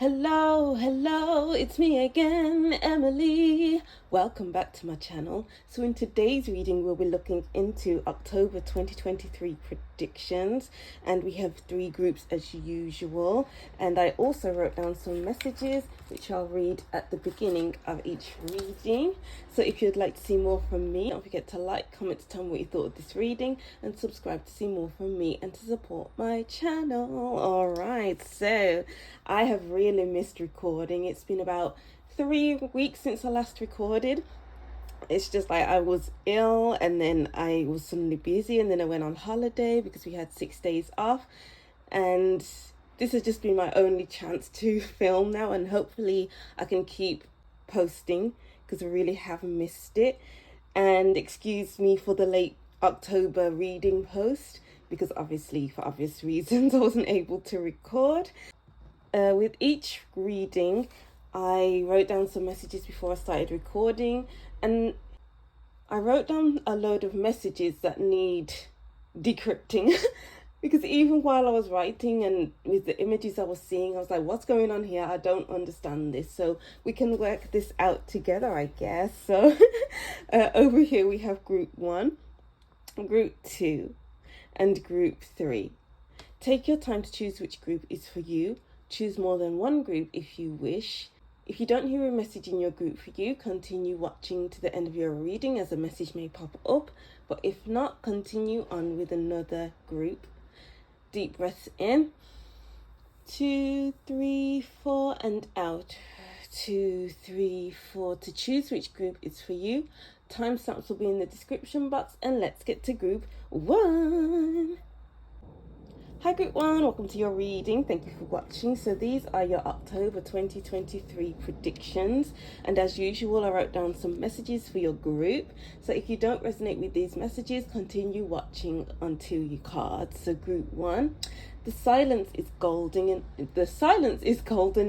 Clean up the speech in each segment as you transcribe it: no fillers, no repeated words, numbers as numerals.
Hello, it's me again, Emily. Welcome back to my channel. So in today's reading, we'll be looking into October 2023 predictions, and we have 3 groups as usual. And I also wrote down some messages, which I'll read at the beginning of each reading. So if you'd like to see more from me, don't forget to like, comment, to tell me what you thought of this reading, and subscribe to see more from me and to support my channel. All right, so I have really missed recording. It's been about 3 weeks since I last recorded. It's just like I was ill, and then I was suddenly busy, and then I went on holiday because we had 6 days off, and this has just been my only chance to film now, and hopefully I can keep posting because I really have missed it. And excuse me for the late October reading post, because obviously for obvious reasons I wasn't able to record. With each reading, I wrote down some messages before I started recording, and I wrote down a load of messages that need decrypting because even while I was writing and with the images I was seeing, I was like, what's going on here? I don't understand this. So we can work this out together, I guess. So over here we have group 1, group 2, and group 3. Take your time to choose which group is for you. Choose more than one group if you wish. If you don't hear a message in your group for you, continue watching to the end of your reading as a message may pop up. But if not, continue on with another group. Deep breaths in. 2, 3, 4, and out. 2, 3, 4. To choose which group is for you, timestamps will be in the description box, and let's get to group 1. Hi group 1, welcome to your reading. Thank you for watching. So these are your October 2023 predictions, and as usual I wrote down some messages for your group. So if you don't resonate with these messages, continue watching until you card. So group 1, the silence is golden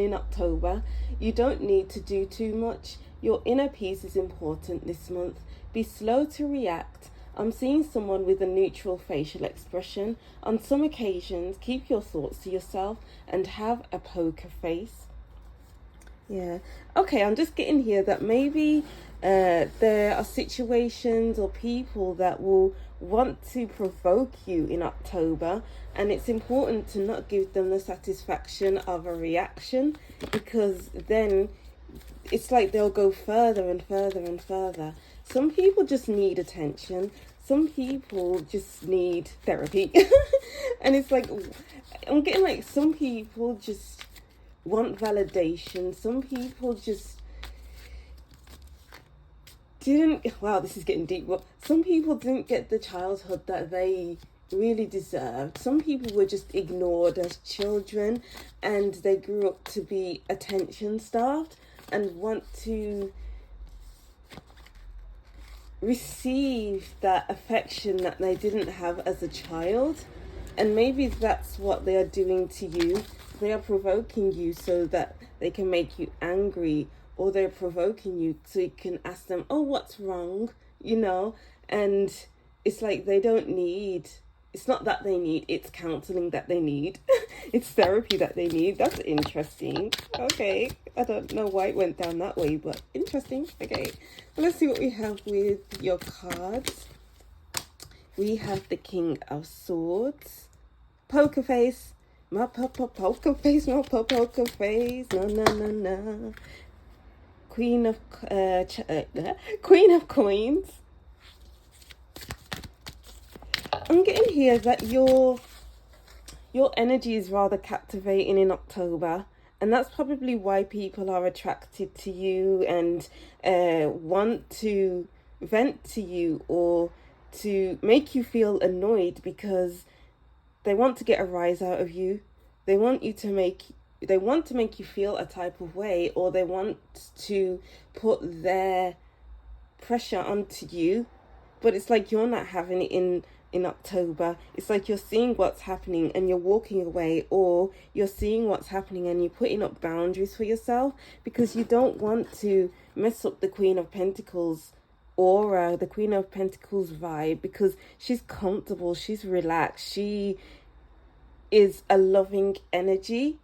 in October. You don't need to do too much. Your inner peace is important this month. Be slow to react. I'm seeing someone with a neutral facial expression. On some occasions, keep your thoughts to yourself and have a poker face. Yeah. Okay, I'm just getting here that maybe there are situations or people that will want to provoke you in October, and it's important to not give them the satisfaction of a reaction, because then it's like they'll go further and further and further. Some people just need attention. Some people just need therapy. And it's like, I'm getting like some people just want validation. Some people just wow, this is getting deep. But some people didn't get the childhood that they really deserved. Some people were just ignored as children, and they grew up to be attention starved and want to receive that affection that they didn't have as a child. And maybe that's what they are doing to you. They are provoking you so that they can make you angry, or they're provoking you so you can ask them, oh, what's wrong, and it's like it's not that they need, it's counseling that they need. It's therapy that they need. That's interesting. Okay, I don't know why it went down that way, but interesting. Okay, let's see what we have with your cards. We have the King of Swords, poker face, my poker face, my poker face, no. Queen of Coins. I'm getting here that your energy is rather captivating in October, and that's probably why people are attracted to you and want to vent to you or to make you feel annoyed, because they want to get a rise out of you. They want to make you feel a type of way, or they want to put their pressure onto you. But it's like you're not having it in October. It's like you're seeing what's happening and you're walking away, or you're seeing what's happening and you're putting up boundaries for yourself, because you don't want to mess up the Queen of Pentacles aura, the Queen of Pentacles vibe, because she's comfortable, she's relaxed, she is a loving energy.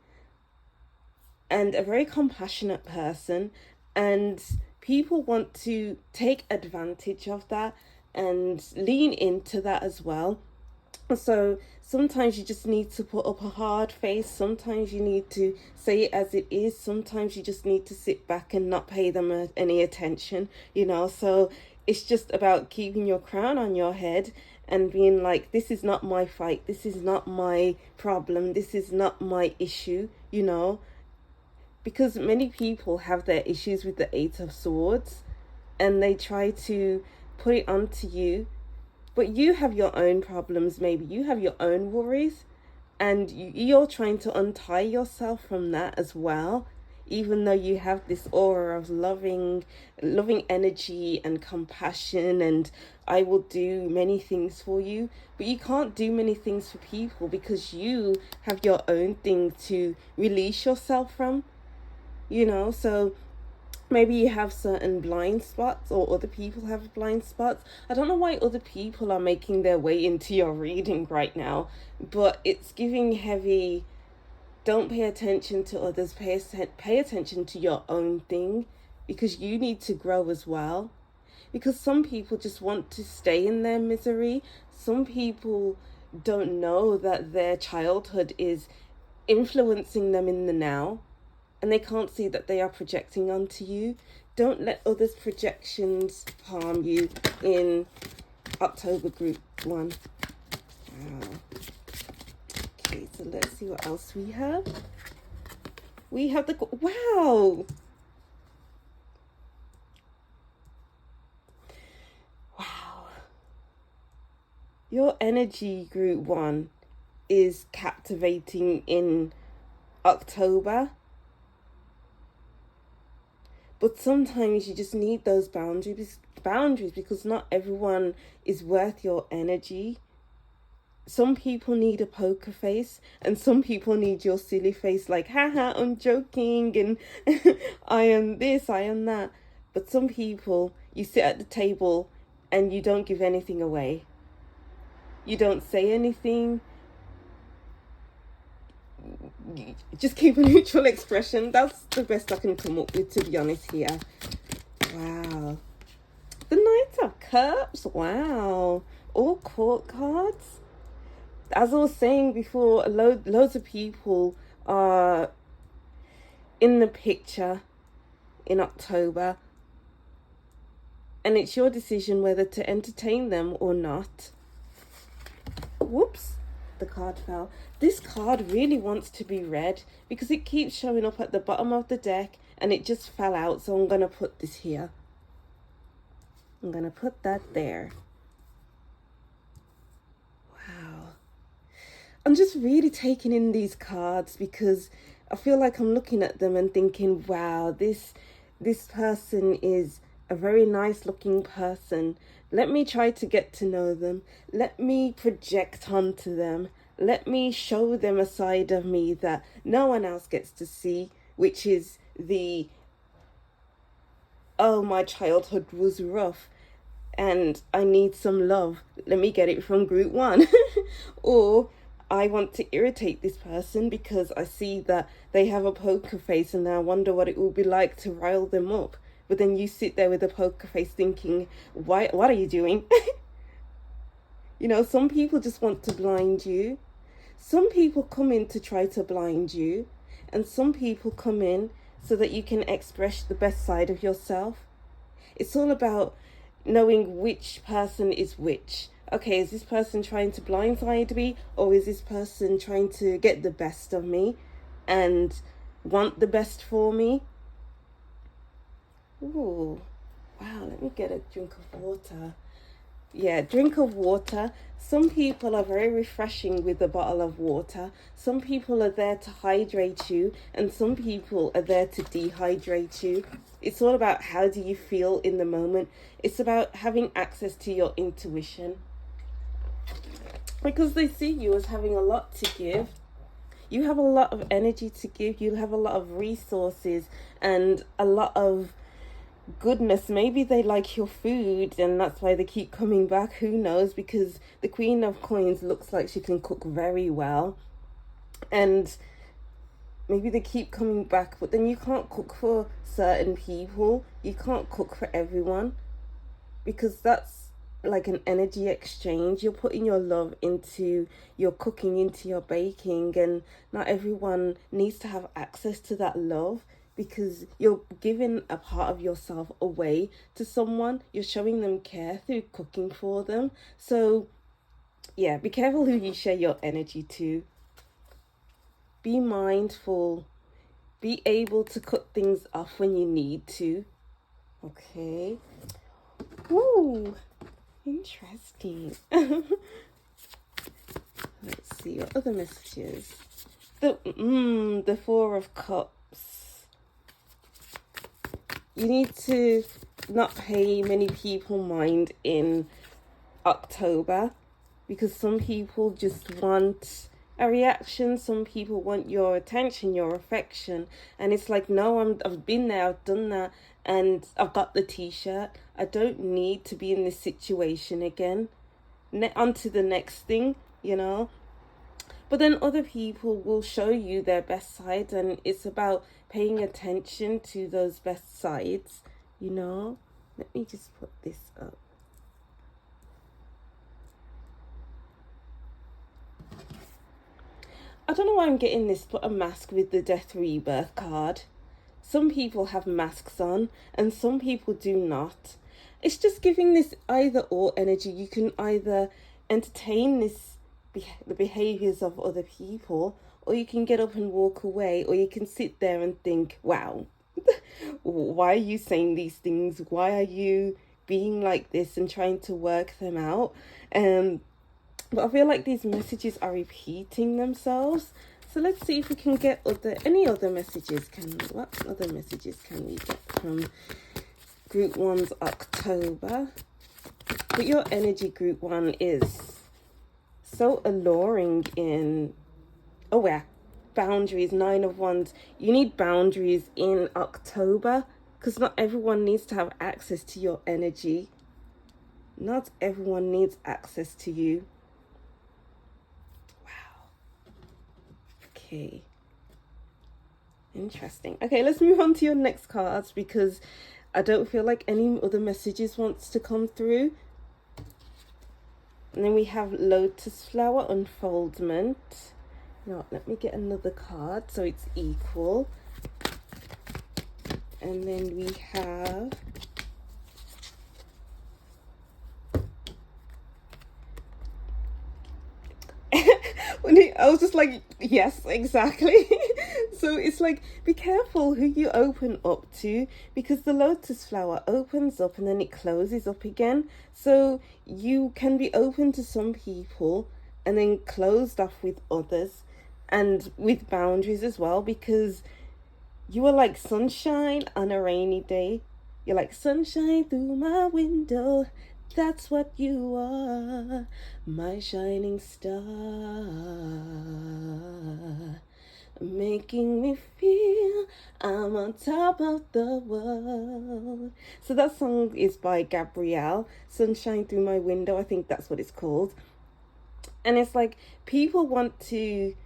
and a very compassionate person, and people want to take advantage of that and lean into that as well. So sometimes you just need to put up a hard face. Sometimes you need to say it as it is. Sometimes you just need to sit back and not pay them any attention, So it's just about keeping your crown on your head and being like, this is not my fight. This is not my problem. This is not my issue, Because many people have their issues with the Eight of Swords and they try to put it onto you. But you have your own problems, maybe you have your own worries, and you're trying to untie yourself from that as well, even though you have this aura of loving energy and compassion, and I will do many things for you. But you can't do many things for people because you have your own thing to release yourself from, so maybe you have certain blind spots, or other people have blind spots. I don't know why other people are making their way into your reading right now, but it's giving heavy, don't pay attention to others, pay attention to your own thing, because you need to grow as well. Because some people just want to stay in their misery. Some people don't know that their childhood is influencing them in the now, and they can't see that they are projecting onto you. Don't let others' projections harm you in October Group 1. Wow. Okay, so let's see what else we have. We have the... Wow! Wow. Your energy, Group 1, is captivating in October. But sometimes you just need those boundaries because not everyone is worth your energy. Some people need a poker face, and some people need your silly face, like, haha, I'm joking, and I am this, I am that. But some people, you sit at the table and you don't give anything away. You don't say anything. Just keep a neutral expression. That's the best I can come up with, to be honest here. Wow. The Knight of Cups. Wow. All court cards. As I was saying before, loads of people are in the picture in October, and it's your decision whether to entertain them or not. Whoops. The card fell. This card really wants to be read because it keeps showing up at the bottom of the deck and it just fell out, so I'm going to put this here. I'm going to put that there. Wow. I'm just really taking in these cards because I feel like I'm looking at them and thinking, wow, this person is a very nice looking person. Let me try to get to know them. Let me project onto them. Let me show them a side of me that no one else gets to see, which is the, oh, my childhood was rough and I need some love. Let me get it from Group 1. Or I want to irritate this person because I see that they have a poker face and I wonder what it will be like to rile them up. But then you sit there with a poker face thinking, what are you doing? Some people just want to blind you. Some people come in to try to blind you. And some people come in so that you can express the best side of yourself. It's all about knowing which person is which. Okay, is this person trying to blindside me? Or is this person trying to get the best of me and want the best for me? Ooh, wow, let me get a drink of water. Yeah, drink of water. Some people are very refreshing with a bottle of water. Some people are there to hydrate you, and some people are there to dehydrate you. It's all about how do you feel in the moment. It's about having access to your intuition. Because they see you as having a lot to give. You have a lot of energy to give. You have a lot of resources and a lot of goodness. Maybe they like your food and that's why they keep coming back. Who knows? Because the Queen of Coins looks like she can cook very well, and maybe they keep coming back, but then you can't cook for certain people. You can't cook for everyone, because that's like an energy exchange. You're putting your love into your cooking, into your baking, and not everyone needs to have access to that love, because you're giving a part of yourself away to someone. You're showing them care through cooking for them. So yeah, be careful who you share your energy to. Be mindful. Be able to cut things off when you need to. Okay. Ooh, interesting. Let's see what other messages. The Four of Cups. You need to not pay many people mind in October, because some people just want a reaction. Some people want your attention, your affection, and it's like, no, I've been there, I've done that, and I've got the t-shirt. I don't need to be in this situation again. On to the next thing, you know. But then other people will show you their best side, and it's about paying attention to those best sides, you know. Let me just put this up. I don't know why I'm getting this, but a mask with the Death Rebirth card. Some people have masks on and some people do not. It's just giving this either or energy. You can either entertain the behaviors of other people, or you can get up and walk away, or you can sit there and think, wow, why are you saying these things? Why are you being like this, and trying to work them out? But I feel like these messages are repeating themselves. So let's see if we can get any other messages. What other messages can we get from Group 1's October? But your energy, Group 1, is so alluring in... Oh, yeah. Boundaries, 9 of Wands. You need boundaries in October, because not everyone needs to have access to your energy. Not everyone needs access to you. Okay, interesting. Okay, let's move on to your next cards, because I don't feel like any other messages wants to come through. And then we have Lotus Flower Unfoldment. Now, let me get another card so it's equal. And then we have... I was just like, yes, exactly. So it's like, be careful who you open up to, because the lotus flower opens up and then it closes up again. So you can be open to some people and then closed off with others, and with boundaries as well, because you are like sunshine on a rainy day. You're like sunshine through my window. That's what you are, my shining star, making me feel I'm on top of the world. So that song is by Gabrielle, Sunshine Through My Window. I think that's what it's called. And it's like, people want to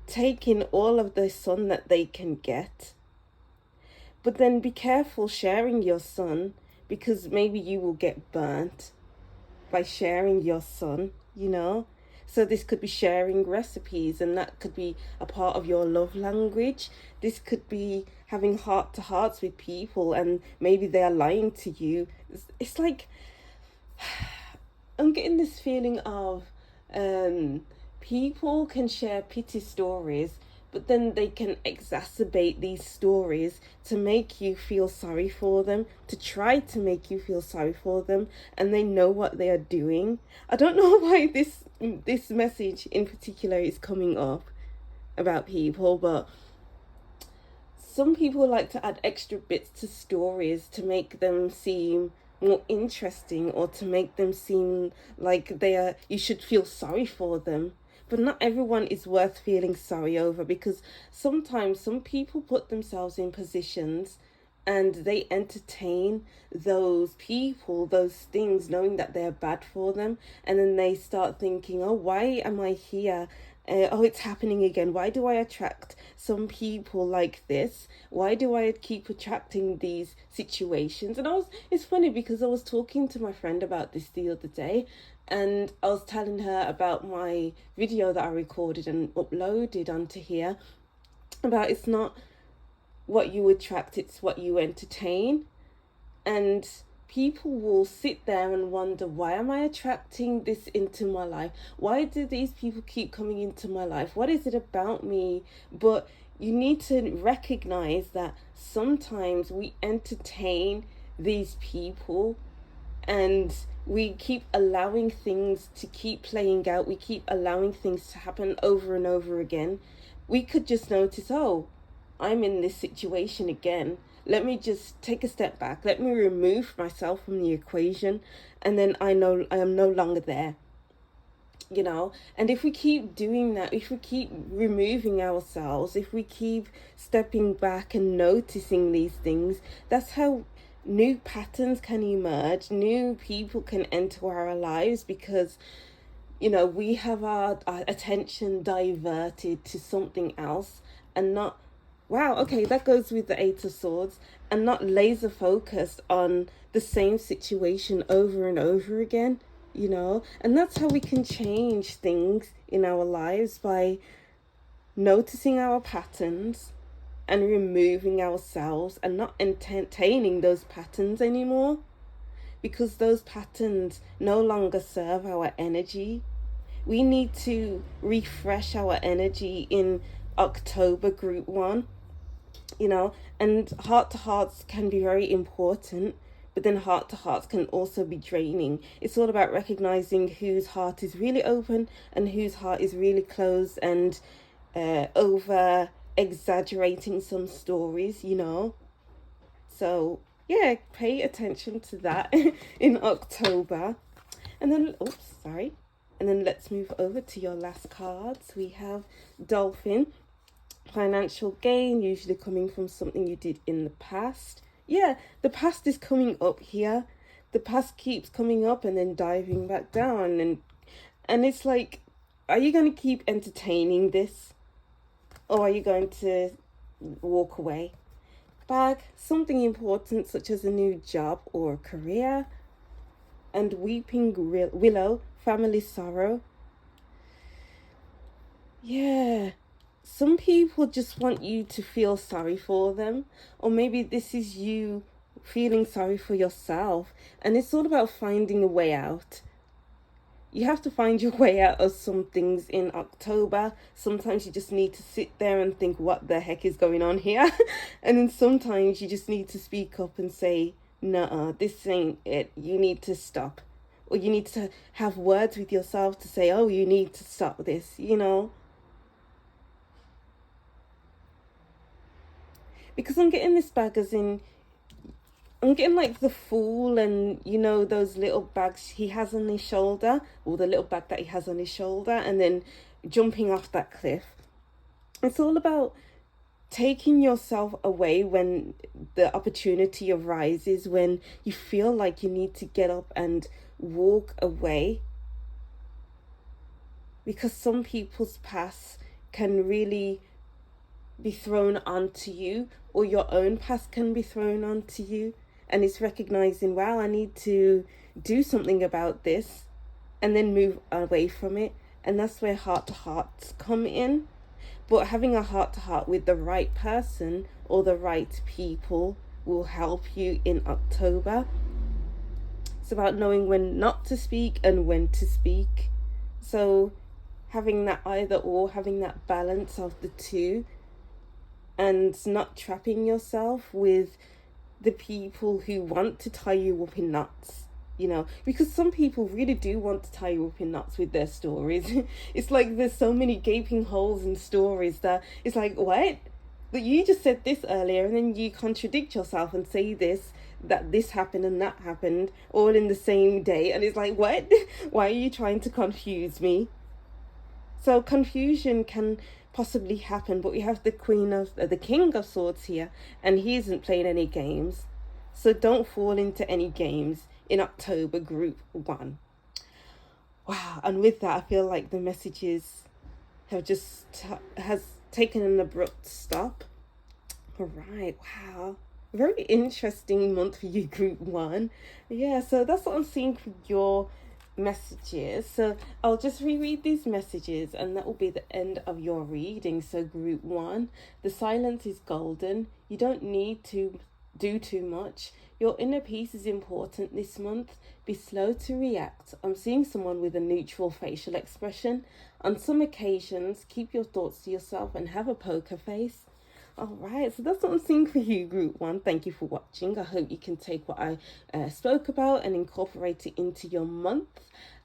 take in all of the sun that they can get. But then be careful sharing your sun, because maybe you will get burnt by sharing your sun, you know. So this could be sharing recipes, and that could be a part of your love language. This could be having heart-to-hearts with people, and maybe they are lying to you. It's like, I'm getting this feeling of people can share pity stories, but then they can exacerbate these stories to make you feel sorry for them, to try to make you feel sorry for them, and they know what they are doing. I don't know why this message in particular is coming up about people, but some people like to add extra bits to stories to make them seem more interesting, or to make them seem like you should feel sorry for them. But not everyone is worth feeling sorry over, because sometimes some people put themselves in positions and they entertain those people, those things, knowing that they're bad for them. And then they start thinking, oh, why am I here? Oh, it's happening again. Why do I attract some people like this? Why do I keep attracting these situations? And it's funny because I was talking to my friend about this the other day, and I was telling her about my video that I recorded and uploaded onto here, about it's not what you attract, it's what you entertain. And people will sit there and wonder, why am I attracting this into my life? Why do these people keep coming into my life? What is it about me? But you need to recognize that sometimes we entertain these people, and we keep allowing things to keep playing out. We keep allowing things to happen over and over again. We could just notice, oh, I'm in this situation again. Let me just take a step back. Let me remove myself from the equation, and then I know I am no longer there. And if we keep doing that, if we keep removing ourselves, if we keep stepping back and noticing these things, that's how new patterns can emerge, new people can enter our lives, because we have our attention diverted to something else, and not, wow, okay, that goes with the Eight of Swords, and not laser focused on the same situation over and over again, and that's how we can change things in our lives, by noticing our patterns and removing ourselves and not entertaining those patterns anymore, because those patterns no longer serve our energy. We need to refresh our energy in October group 1, and heart to hearts can be very important, but then heart to hearts can also be draining. It's all about recognizing whose heart is really open and whose heart is really closed, and over exaggerating some stories, So yeah, pay attention to that in October. And then, and then let's move over to your last cards. We have Dolphin. Financial gain, usually coming from something you did in the past. Yeah, the past is coming up here. The past keeps coming up and then diving back down. And it's like, are you going to keep entertaining this? Or are you going to walk away? Bag, something important such as a new job or a career. And Weeping Willow, family sorrow. Yeah. Some people just want you to feel sorry for them, or maybe this is you feeling sorry for yourself, and it's all about finding a way out. You have to find your way out of some things in October. Sometimes you just need to sit there and think, what the heck is going on here? And then sometimes you just need to speak up and say, nah, this ain't it. You need to stop. Or you need to have words with yourself to say, oh, you need to stop this, Because I'm getting this bag as in, I'm getting like the Fool, and those little bags he has on his shoulder, or the little bag that he has on his shoulder, and then jumping off that cliff. It's all about taking yourself away when the opportunity arises, when you feel like you need to get up and walk away. Because some people's past can really be thrown onto you, or your own past can be thrown onto you, and it's recognizing, wow, I need to do something about this, and then move away from it. And that's where heart to hearts come in. But having a heart to heart with the right person or the right people will help you in October. It's about knowing when not to speak and when to speak. So having that either or, having that balance of the two, and not trapping yourself with the people who want to tie you up in knots, because some people really do want to tie you up in knots with their stories. It's like there's so many gaping holes in stories that it's like, what? But you just said this earlier, and then you contradict yourself and say that this happened and that happened all in the same day, and it's like, what? Why are you trying to confuse me? So confusion can possibly happen, but we have the King of Swords here, and he isn't playing any games. So don't fall into any games in October group 1. Wow, and with that, I feel like the messages has taken an abrupt stop. All right, wow. Very interesting month for you, group one. Yeah, so that's what I'm seeing for your messages. So I'll just reread these messages and that will be the end of your reading. So group one, the silence is golden. You don't need to do too much. Your inner peace is important this month. Be slow to react. I'm seeing someone with a neutral facial expression. On some occasions, keep your thoughts to yourself and have a poker face. All right, so that's what I'm seeing for you, group one. Thank you for watching. I hope you can take what I spoke about and incorporate it into your month.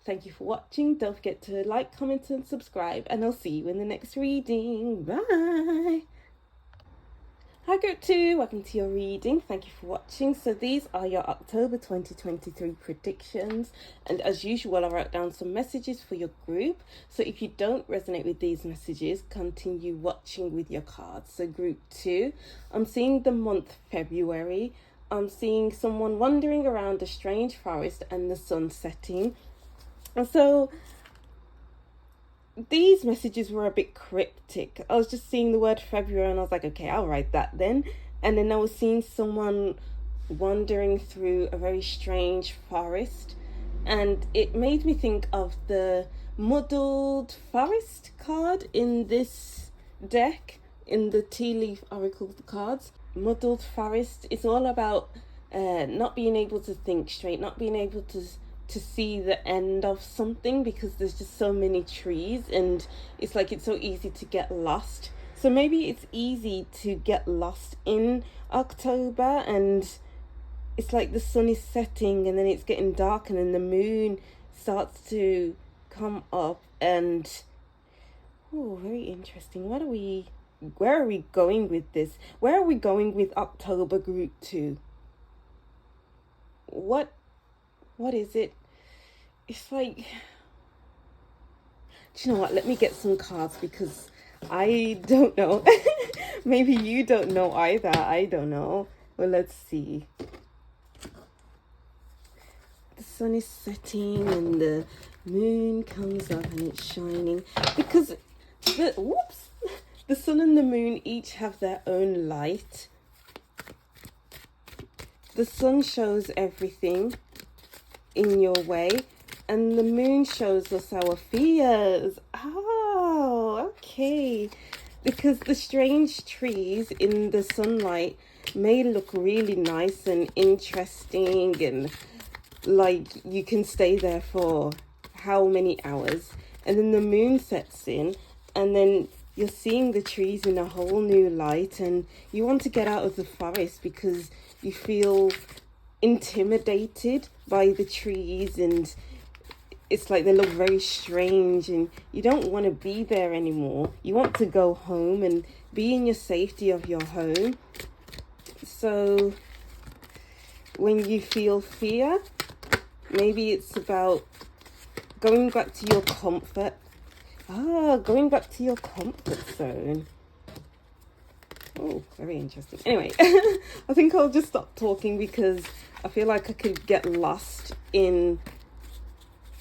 Thank you for watching. Don't forget to like, comment, and subscribe, and I'll see you in the next reading. Bye. Hi group 2, welcome to your reading. Thank you for watching. So these are your October 2023 predictions, and as usual I wrote down some messages for your group. So if you don't resonate with these messages, continue watching with your cards. So group 2, I'm seeing the month February. I'm seeing someone wandering around a strange forest and the sun setting. And so these messages were a bit cryptic. I was just seeing the word February and I was like, okay, I'll write that then. And then I was seeing someone wandering through a very strange forest, and it made me think of the muddled forest card in this deck, in the tea leaf oracle cards. Muddled forest, it's all about not being able to think straight, not being able to see the end of something because there's just so many trees, and it's like it's so easy to get lost. So maybe it's easy to get lost in October, and it's like the sun is setting and then it's getting dark and then the moon starts to come up, and oh, very interesting. Where are we going with this? Where are we going with October group 2? What is it? It's like, do you know what? Let me get some cards because I don't know. Maybe you don't know either. I don't know. Well, let's see. The sun is setting and the moon comes up and it's shining because the sun and the moon each have their own light. The sun shows everything in your way, and the moon shows us our fears. Oh, okay. Because the strange trees in the sunlight may look really nice and interesting, and like you can stay there for how many hours, and then the moon sets in and then you're seeing the trees in a whole new light, and you want to get out of the forest because you feel intimidated by the trees, and it's like they look very strange and you don't want to be there anymore. You want to go home and be in your safety of your home. So when you feel fear, maybe it's about going back to your comfort. Going back to your comfort zone. Oh, very interesting. Anyway, I think I'll just stop talking because I feel like I could get lost in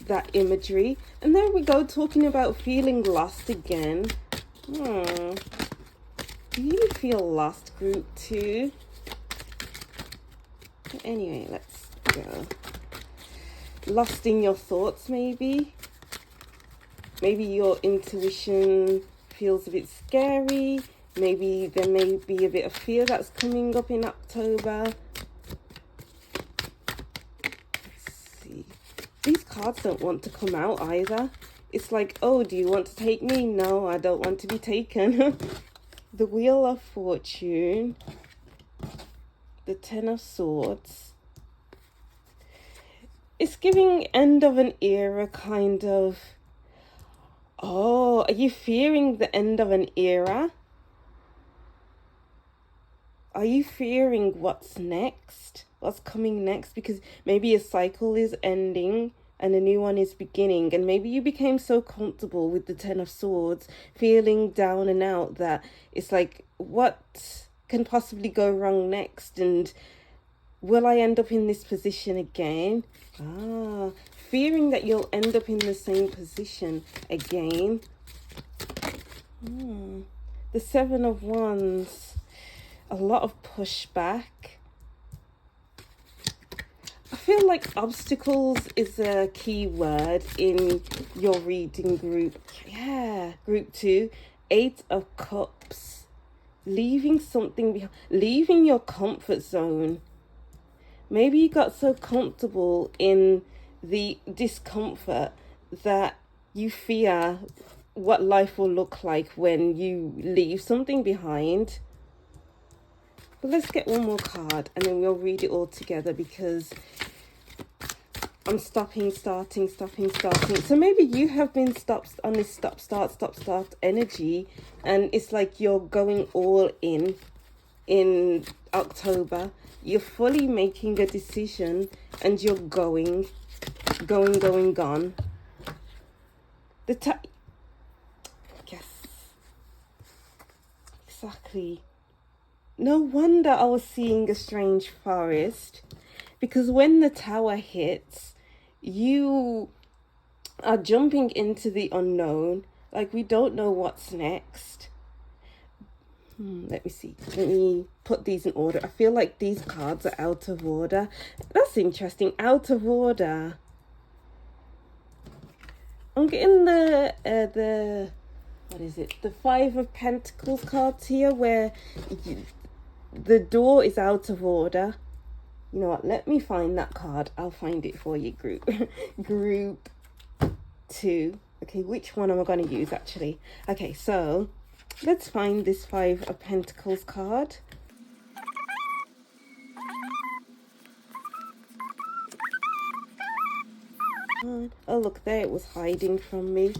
that imagery. And there we go, talking about feeling lost again. Do you feel lost, group 2? Anyway, let's go. Lost in your thoughts, maybe. Maybe your intuition feels a bit scary. Maybe there may be a bit of fear that's coming up in October. Let's see. These cards don't want to come out either. It's like, oh, do you want to take me? No, I don't want to be taken. The Wheel of Fortune. The Ten of Swords. It's giving end of an era, kind of. Oh, are you fearing the end of an era? Are you fearing what's next? What's coming next? Because maybe a cycle is ending and a new one is beginning. And maybe you became so comfortable with the Ten of Swords, feeling down and out, that it's like, what can possibly go wrong next? And will I end up in this position again? Fearing that you'll end up in the same position again. The Seven of Wands, a lot of pushback. I feel like obstacles is a key word in your reading group. Yeah, group 2. 8 of Cups. Leaving something behind. Leaving your comfort zone. Maybe you got so comfortable in the discomfort that you fear what life will look like when you leave something behind. But let's get one more card and then we'll read it all together, because I'm stopping, starting. So maybe you have been stopped on this stop, energy, and it's like you're going all in October. You're fully making a decision and you're gone. Yes, exactly. No wonder I was seeing a strange forest, because when the Tower hits, you are jumping into the unknown. Like, we don't know what's next. Let me see. Let me put these in order. I feel like these cards are out of order. That's interesting. Out of order. I'm getting the what is it? The Five of Pentacles cards here, where the door is out of order. You know what? Let me find that card. I'll find it for you, group. Group 2. Okay, which one am I going to use, actually? Okay, so let's find this Five of Pentacles card. Oh, look, there it was hiding from me.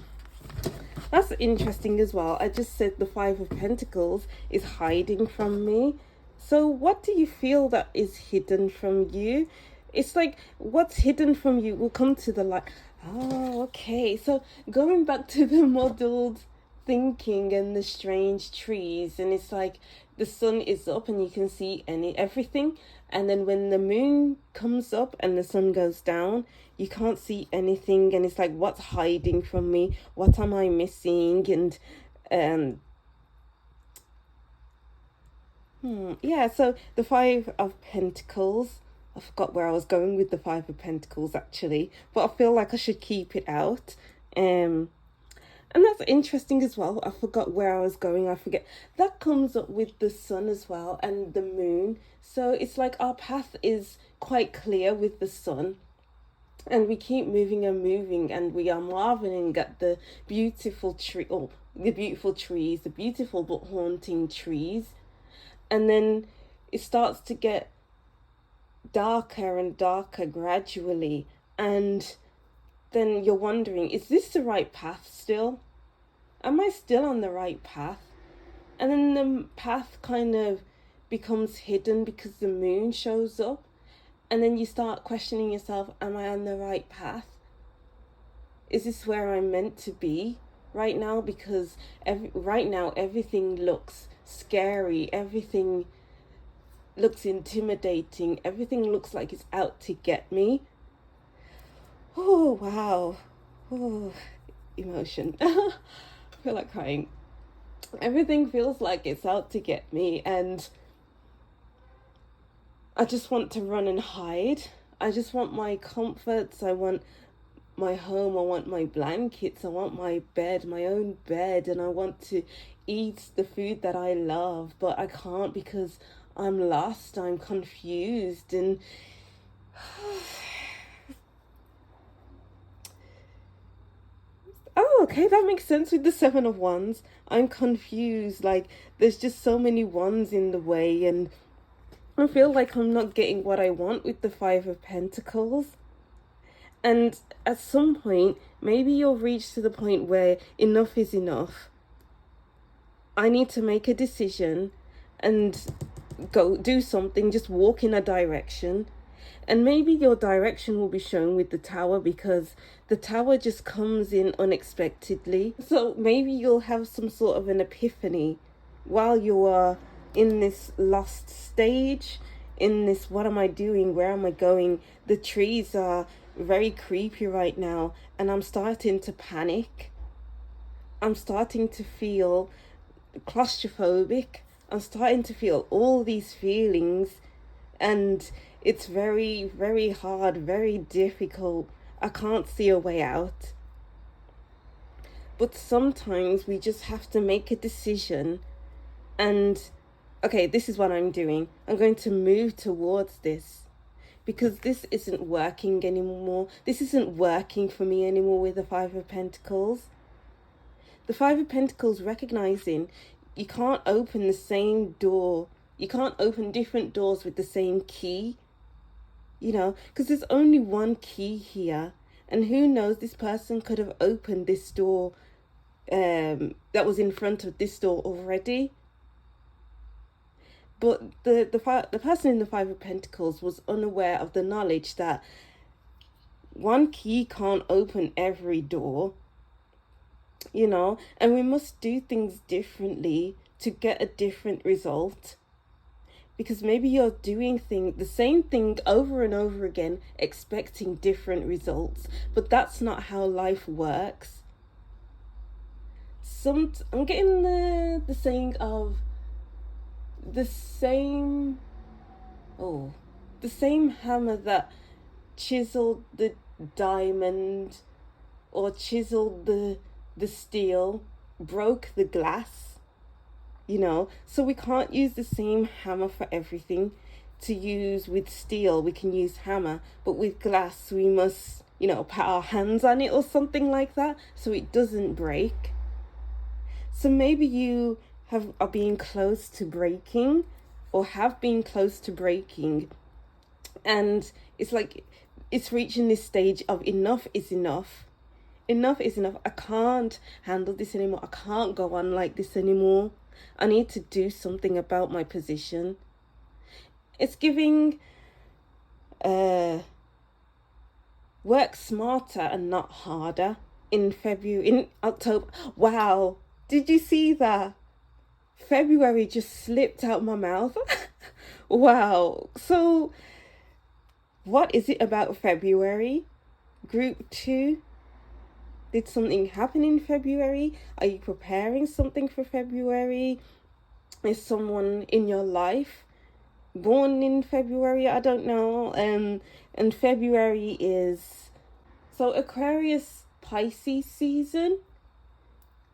That's interesting as well. I just said the Five of Pentacles is hiding from me. So what do you feel that is hidden from you? It's like what's hidden from you will come to the light. Oh, okay. So going back to the muddled thinking and the strange trees, and it's like the sun is up and you can see everything, and then when the moon comes up and the sun goes down, you can't see anything, and it's like, what's hiding from me? What am I missing? And yeah, so the Five of Pentacles, I forgot where I was going with the Five of Pentacles, actually, but I feel like I should keep it out. And that's interesting as well. I forgot where I was going. I forget. That comes up with the sun as well and the moon. So it's like our path is quite clear with the sun. And we keep moving and we are marveling at the beautiful the beautiful trees, the beautiful but haunting trees. And then it starts to get darker and darker gradually. And then you're wondering, is this the right path still? Am I still on the right path? And then the path kind of becomes hidden because the moon shows up. And then you start questioning yourself, am I on the right path? Is this where I'm meant to be right now? Because right now everything looks scary. Everything looks intimidating. Everything looks like it's out to get me. Oh, wow. Oh, emotion. I feel like crying. Everything feels like it's out to get me, and I just want to run and hide. I just want my comforts. I want my home. I want my blankets. I want my bed, my own bed, and I want to eat the food that I love, but I can't because I'm lost. I'm confused, and oh, okay, that makes sense with the Seven of Wands. I'm confused. Like, there's just so many wands in the way, and I feel like I'm not getting what I want with the Five of Pentacles. And at some point, maybe you'll reach to the point where enough is enough. I need to make a decision and go do something, just walk in a direction. And maybe your direction will be shown with the Tower, because the Tower just comes in unexpectedly. So maybe you'll have some sort of an epiphany while you are in this lost stage, in this, what am I doing? Where am I going? The trees are very creepy right now, and I'm starting to panic. I'm starting to feel claustrophobic. I'm starting to feel all these feelings, and it's very, very hard, very difficult. I can't see a way out. But sometimes we just have to make a decision and, okay, this is what I'm doing. I'm going to move towards this because this isn't working anymore. This isn't working for me anymore with the Five of Pentacles. The Five of Pentacles recognizing you can't open the same door. You can't open different doors with the same key, you know, because there's only one key here. And who knows, this person could have opened this door that was in front of this door already. But the person in the Five of Pentacles was unaware of the knowledge that one key can't open every door, you know, and we must do things differently to get a different result. Because maybe you're doing the same thing over and over again, expecting different results, but that's not how life works. I'm getting the saying of the same hammer that chiseled the diamond or chiseled the steel broke the glass, you know. So we can't use the same hammer for everything. To use with steel, we can use hammer, but with glass, we must, you know, put our hands on it or something like that so it doesn't break. So maybe you are being close to breaking or have been close to breaking, and it's like it's reaching this stage of enough is enough. Enough is enough. I can't handle this anymore. I can't go on like this anymore. I need to do something about my position. It's giving work smarter and not harder in October. Wow, did you see that? February just slipped out my mouth. Wow. So what is it about February? Group 2? Did something happen in February? Are you preparing something for February? Is someone in your life born in February? I don't know. And February is Aquarius Pisces season.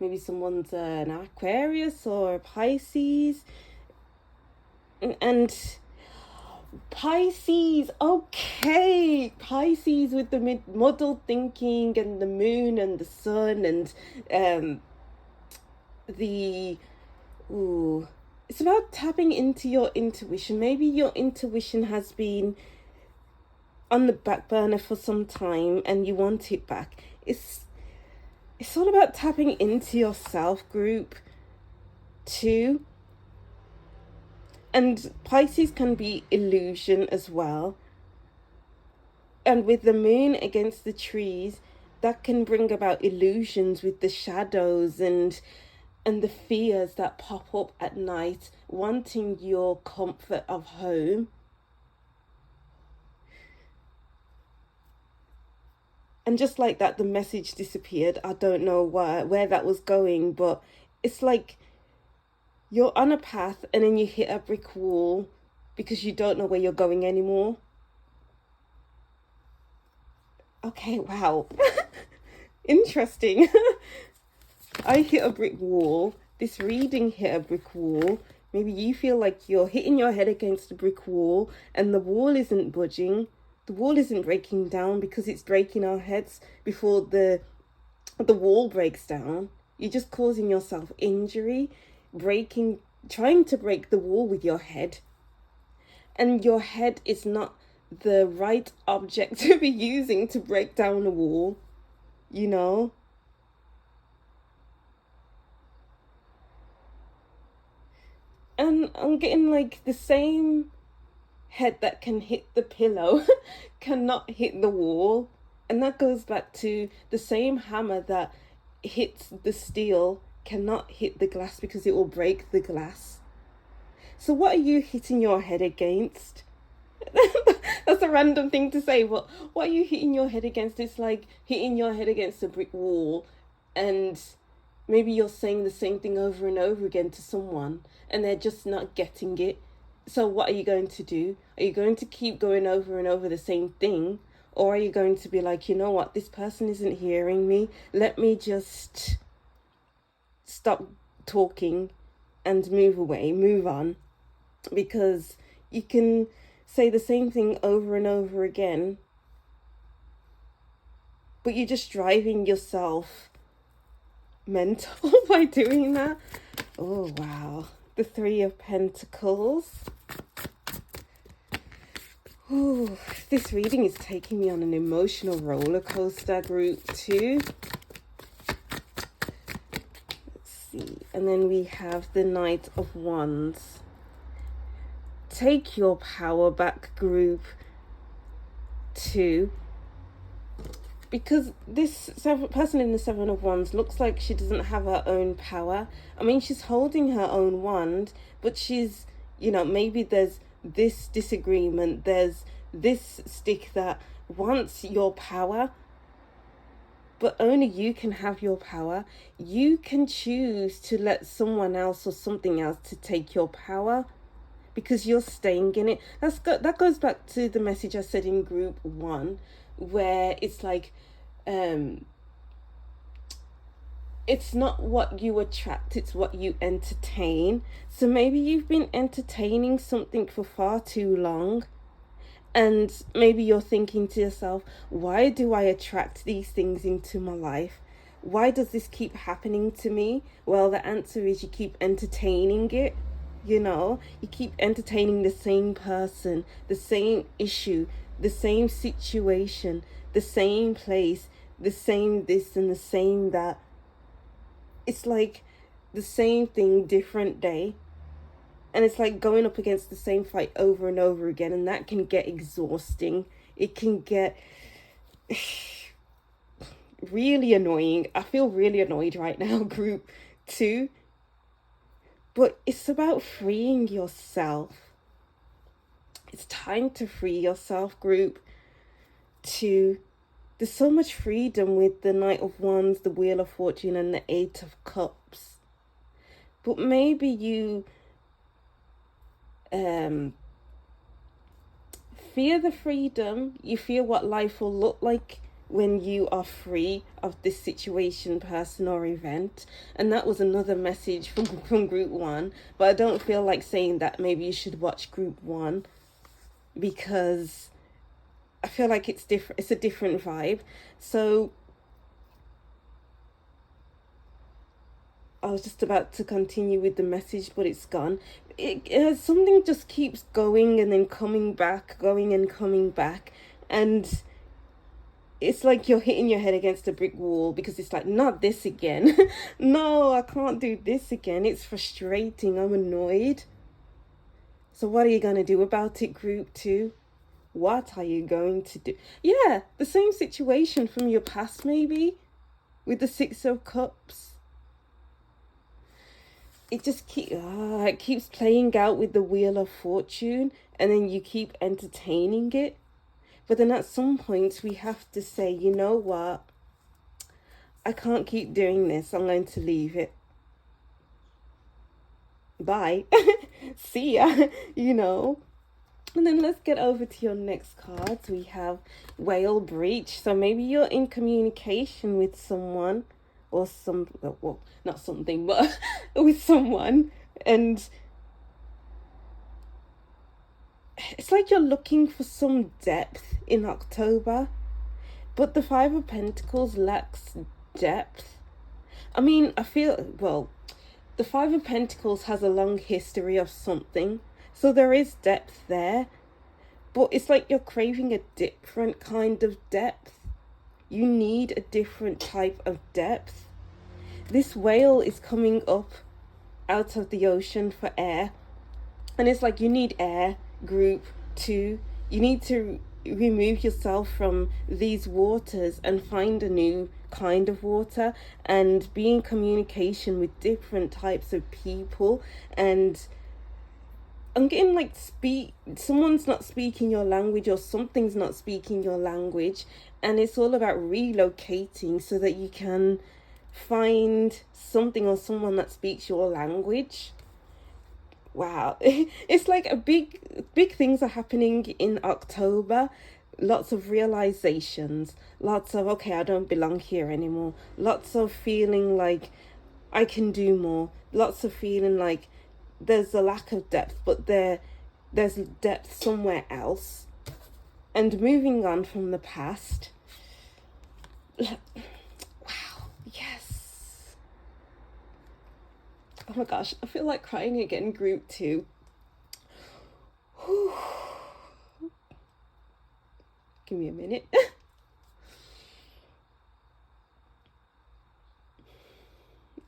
Maybe someone's an Aquarius or a Pisces. And Pisces, okay, Pisces with the muddled thinking and the moon and the sun and it's about tapping into your intuition. Maybe your intuition has been on the back burner for some time and you want it back. It's all about tapping into yourself, group 2. And Pisces can be illusion as well. And with the moon against the trees, that can bring about illusions with the shadows and the fears that pop up at night, wanting your comfort of home. And just like that, the message disappeared. I don't know where that was going, but it's like you're on a path and then you hit a brick wall because you don't know where you're going anymore. Okay, wow. Interesting. I hit a brick wall. This reading hit a brick wall. Maybe you feel like you're hitting your head against a brick wall and the wall isn't budging. The wall isn't breaking down because it's breaking our heads before the wall breaks down. You're just causing yourself injury, trying to break the wall with your head. And your head is not the right object to be using to break down a wall, you know? And I'm getting like the same head that can hit the pillow cannot hit the wall. And that goes back to the same hammer that hits the steel cannot hit the glass because it will break the glass. So what are you hitting your head against? That's a random thing to say, but what are you hitting your head against? It's like hitting your head against a brick wall and Maybe you're saying the same thing over and over again to someone and they're just not getting it. So what are you going to do? Are you going to keep going over and over the same thing? Or are you going to be like, you know what, this person isn't hearing me. Let me just stop talking and move away, move on. Because you can say the same thing over and over again, but you're just driving yourself mental by doing that. Oh, wow. The Three of Pentacles. Ooh, this reading is taking me on an emotional roller coaster, group 2. Let's see. And then we have the Knight of Wands. Take your power back, group 2. Because this person in the Seven of Wands looks like she doesn't have her own power. I mean, she's holding her own wand, but she's, you know, maybe there's this disagreement, there's this stick that wants your power, but only you can have your power. You can choose to let someone else or something else to take your power because you're staying in it. That goes back to the message I said in group 1, where it's like, it's not what you attract, it's what you entertain. So maybe you've been entertaining something for far too long, and maybe you're thinking to yourself, why do I attract these things into my life? Why does this keep happening to me? Well, the answer is you keep entertaining it. You know, you keep entertaining the same person, the same issue, the same situation, the same place, the same this and the same that. It's like the same thing, different day. And it's like going up against the same fight over and over again. And that can get exhausting. It can get really annoying. I feel really annoyed right now, group 2. But it's about freeing yourself. It's time to free yourself, group 2. There's so much freedom with the Knight of Wands, the Wheel of Fortune, and the Eight of Cups. But maybe you fear the freedom. You fear what life will look like when you are free of this situation, person, or event. And that was another message from group 1. But I don't feel like saying that. Maybe you should watch group 1, because I feel like it's different. It's a different vibe. So I was just about to continue with the message, but it's gone. Something just keeps going and then coming back, going and coming back. And it's like you're hitting your head against a brick wall, because it's like, not this again. No, I can't do this again. It's frustrating. I'm annoyed. So what are you going to do about it, group 2? What are you going to do? Yeah, the same situation from your past, maybe, with the Six of Cups. It just keeps playing out with the Wheel of Fortune, and then you keep entertaining it. But then at some point we have to say, you know what? I can't keep doing this. I'm going to leave it. Bye. See ya. You know. And then let's get over to your next cards. We have Whale Breach. So maybe you're in communication with someone, or well, not something, but with someone. And it's like you're looking for some depth in October. But the Five of Pentacles lacks depth. I mean, I feel, well, the Five of Pentacles has a long history of something. So there is depth there, but it's like you're craving a different kind of depth. You need a different type of depth. This whale is coming up out of the ocean for air. And it's like you need air, group 2. You need to remove yourself from these waters and find a new kind of water and be in communication with different types of people. And I'm getting like someone's not speaking your language, or something's not speaking your language, and it's all about relocating so that you can find something or someone that speaks your language. Wow. It's like a big things are happening in October. Lots of realizations, lots of, okay, I don't belong here anymore, lots of feeling like I can do more, lots of feeling like there's a lack of depth, but there's depth somewhere else. And moving on from the past. Wow, yes. Oh my gosh, I feel like crying again, group 2. Whew. Give me a minute.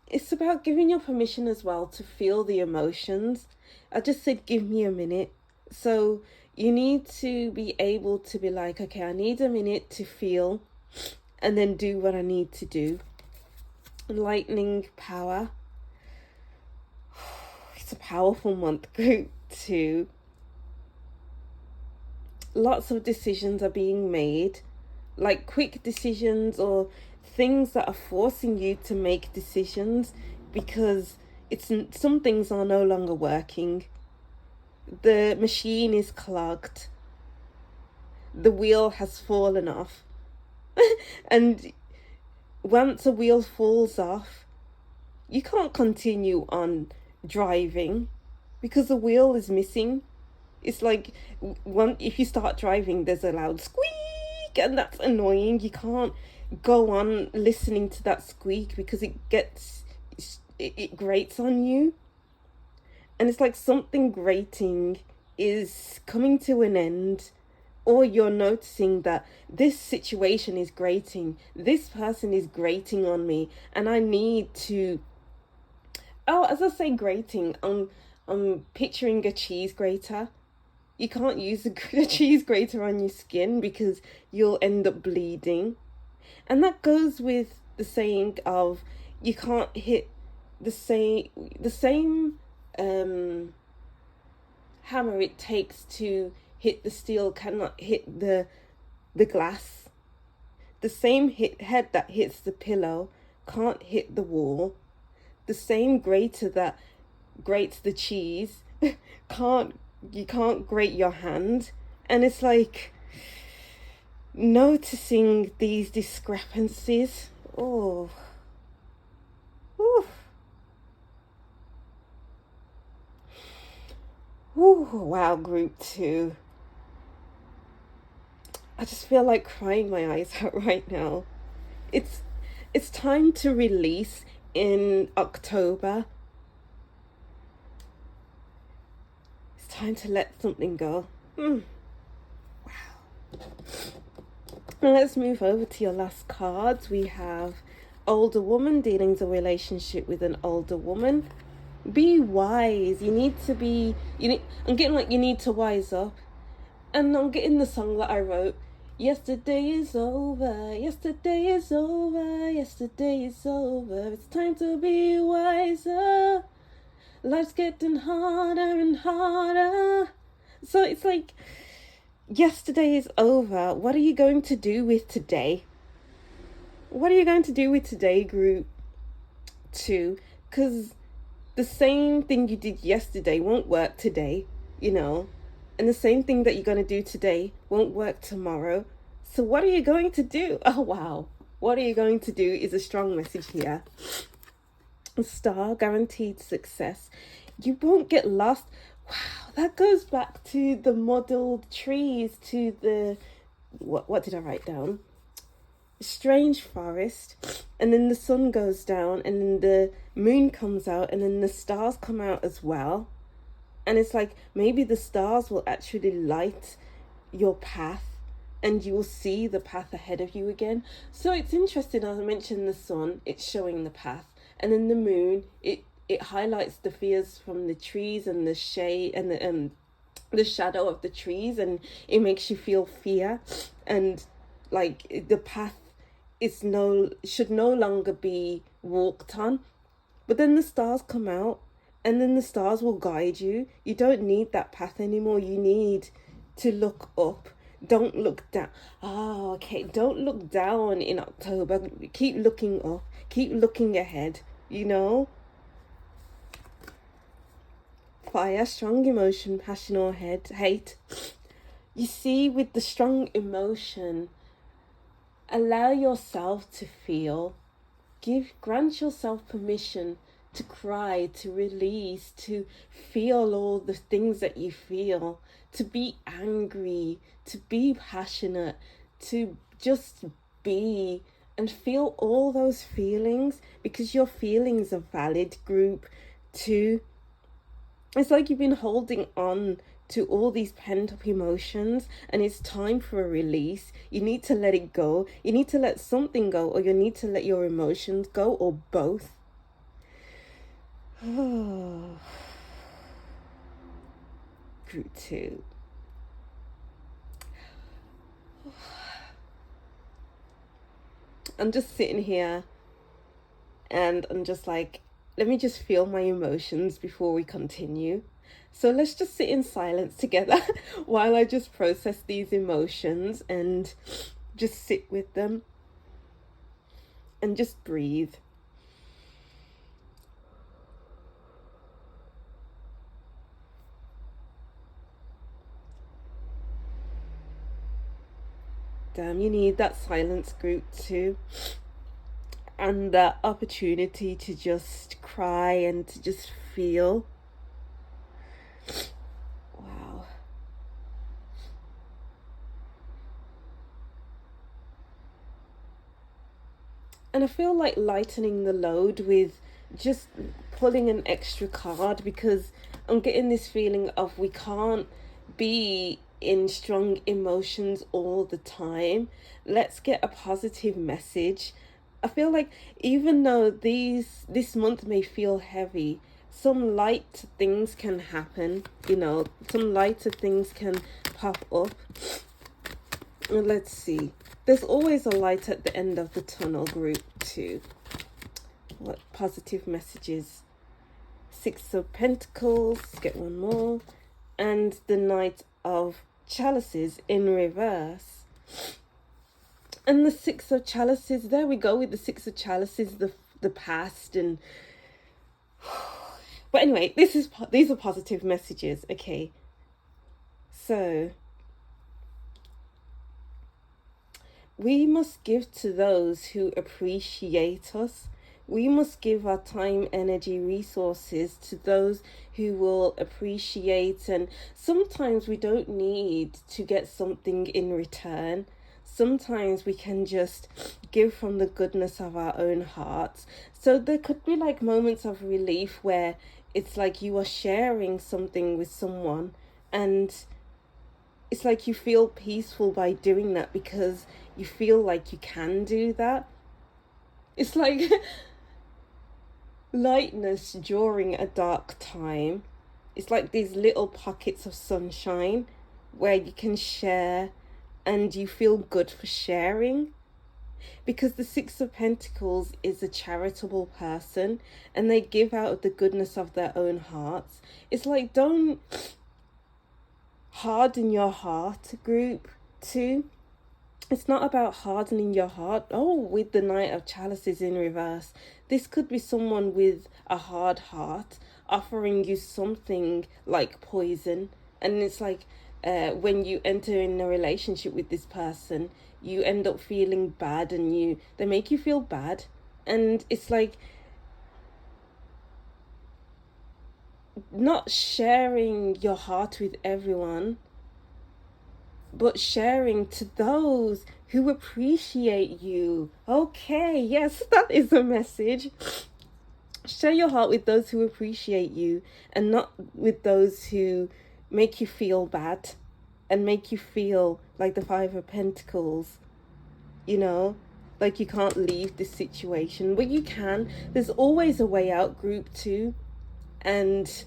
It's about giving your permission as well to feel the emotions. I just said, give me a minute. So you need to be able to be like, okay, I need a minute to feel and then do what I need to do. Lightning power. It's a powerful month, group 2. Lots of decisions are being made, like quick decisions or things that are forcing you to make decisions because some things are no longer working. The machine is clogged. The wheel has fallen off. And once a wheel falls off, you can't continue on driving because the wheel is missing. It's like if you start driving, there's a loud squeak, and that's annoying. You can't go on listening to that squeak because it grates on you. And it's like something grating is coming to an end, or you're noticing that this situation is grating. This person is grating on me, and I need to. Oh, as I say grating, I'm picturing a cheese grater. You can't use a cheese grater on your skin because you'll end up bleeding. And that goes with the saying of you can't hit the same hammer it takes to hit the steel cannot hit the glass. The same head that hits the pillow can't hit the wall. The same grater that grates the cheese you can't grate your hand. And it's like noticing these discrepancies. Oh, wow, group 2. I just feel like crying my eyes out right now. It's time to release in October. It's time to let something go. Wow. Now let's move over to your last cards. We have older woman, dealing with a relationship with an older woman. Be wise. I'm getting like you need to wise up. And I'm getting the song that I wrote. Yesterday is over, yesterday is over, yesterday is over. It's time to be wiser. Life's getting harder and harder. So it's like, yesterday is over. What are you going to do with today? What are you going to do with today, group 2? Because the same thing you did yesterday won't work today, and the same thing that you're going to do today won't work tomorrow. So what are you going to do? Oh, wow. What are you going to do is a strong message here. A star, guaranteed success. You won't get lost. Wow, that goes back to the modeled trees, to the, what did I write down? Strange forest. And then the sun goes down, and then the moon comes out, and then the stars come out as well. And it's like, maybe the stars will actually light your path and you will see the path ahead of you again. So it's interesting, as I mentioned, the sun, it's showing the path. And then the moon, it highlights the fears from the trees and the shade and the shadow of the trees. And it makes you feel fear. And like the path should no longer be walked on. But then the stars come out. And then the stars will guide you. You don't need that path anymore. You need to look up Don't look down. Oh, okay. Don't look down in October. Keep looking up. Keep looking ahead. You know? Fire, strong emotion, passion or hate. You see, with the strong emotion, allow yourself to feel. Grant yourself permission to cry, to release, to feel all the things that you feel, to be angry, to be passionate, to just be and feel all those feelings, because your feelings are valid, group two. It's like you've been holding on to all these pent up emotions and it's time for a release. You need to let it go. You need to let something go, or you need to let your emotions go, or both. Group two. I'm just sitting here and I'm just like, let me just feel my emotions before we continue. So let's just sit in silence together while I just process these emotions and just sit with them and just breathe. Damn, you need that silence, group too. And that opportunity to just cry and to just feel. Wow. And I feel like lightening the load with just pulling an extra card, because I'm getting this feeling of we can't be in strong emotions all the time. Let's get a positive message. I feel like even though this month may feel heavy, some light things can happen, some lighter things can pop up. Let's see. There's always a light at the end of the tunnel, group two. What positive messages? Six of Pentacles, get one more. And the Knight of Chalices in reverse. And the Six of Chalices, there we go with the Six of Chalices, the past. And but anyway, these are positive messages. Okay, so we must give to those who appreciate us. We must give our time, energy, resources to those who will appreciate. And sometimes we don't need to get something in return. Sometimes we can just give from the goodness of our own hearts. So there could be like moments of relief where it's like you are sharing something with someone and it's like you feel peaceful by doing that because you feel like you can do that. It's like lightness during a dark time. It's like these little pockets of sunshine where you can share and you feel good for sharing. Because the Six of Pentacles is a charitable person and they give out of the goodness of their own hearts. It's like, don't harden your heart, group two. It's not about hardening your heart. Oh, with the Knight of Chalices in reverse, this could be someone with a hard heart offering you something like poison. And it's like when you enter in a relationship with this person, you end up feeling bad and they make you feel bad. And it's like not sharing your heart with everyone, but sharing to those who appreciate you. Okay, yes, that is a message. Share your heart with those who appreciate you and not with those who make you feel bad and make you feel like the Five of Pentacles, like you can't leave this situation. But you can. There's always a way out, group two. And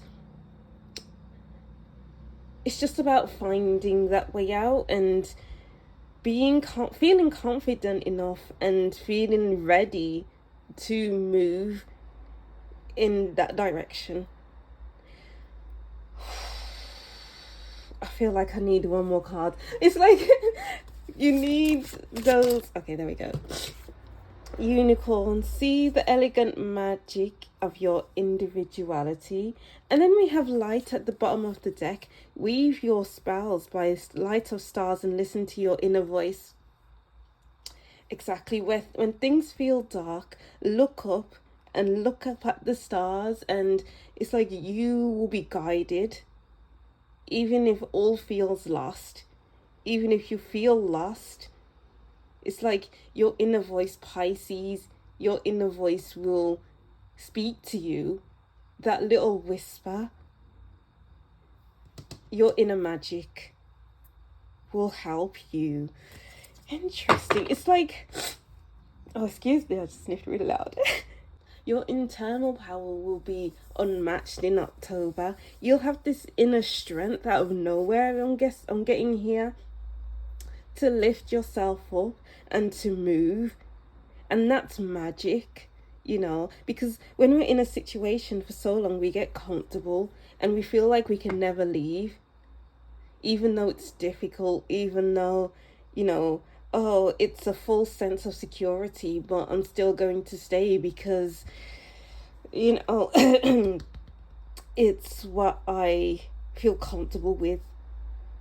it's just about finding that way out and feeling confident enough and feeling ready to move in that direction. I feel like I need one more card. It's like you need those. Okay, there we go. Unicorn, see the elegant magic of your individuality. And then we have light at the bottom of the deck. Weave your spells by light of stars and listen to your inner voice. Exactly. When things feel dark, look up and look up at the stars, and it's like you will be guided. Even if all feels lost, even if you feel lost, it's like your inner voice, Pisces, your inner voice will speak to you. That little whisper, your inner magic will help you. Interesting. It's like, oh, excuse me, I just sniffed really loud. Your internal power will be unmatched in October. You'll have this inner strength out of nowhere, I'm getting here, to lift yourself up and to move. And that's magic, you know, because when we're in a situation for so long, we get comfortable and we feel like we can never leave, even though it's difficult, even though, you know, oh, it's a full sense of security, but I'm still going to stay because, you know, it's what I feel comfortable with,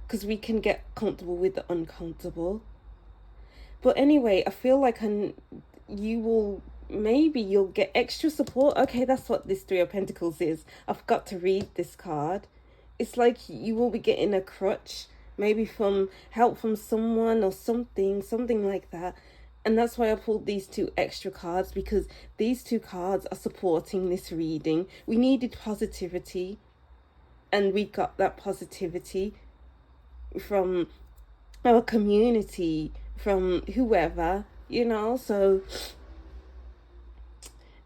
because we can get comfortable with the uncomfortable. But anyway, I feel like you'll get extra support. Okay, that's what this Three of Pentacles is. I forgot to read this card. It's like you will be getting a crutch, maybe from help from someone or something like that. And that's why I pulled these two extra cards, because these two cards are supporting this reading. We needed positivity, and we got that positivity from our community, from whoever, you know. So,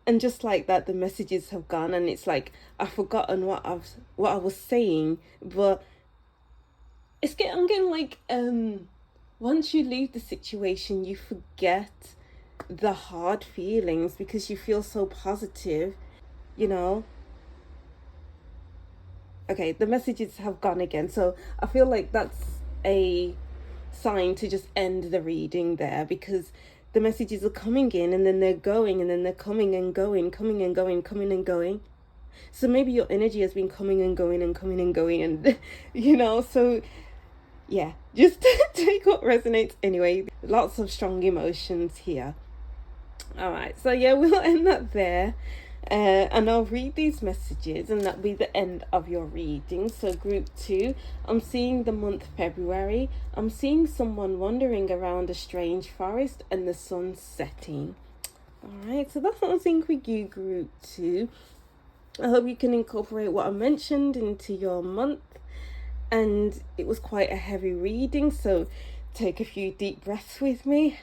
and just like that, the messages have gone, and it's like I've forgotten what I was saying, but I'm getting like once you leave the situation, you forget the hard feelings because you feel so positive, you know. Okay, the messages have gone again, so I feel like that's a sign to just end the reading there, because the messages are coming in and then they're going and then they're coming and going, coming and going, coming and going. So maybe your energy has been coming and going and coming and going, and you know, so yeah, just take what resonates anyway. Lots of strong emotions here. All right, so yeah, we'll end that there. And I'll read these messages, and that'll be the end of your reading. So group 2, I'm seeing the month February. I'm seeing someone wandering around a strange forest and the sun setting. All right, so that's what I'm seeing for you, group 2. I hope you can incorporate what I mentioned into your month. And it was quite a heavy reading, so take a few deep breaths with me.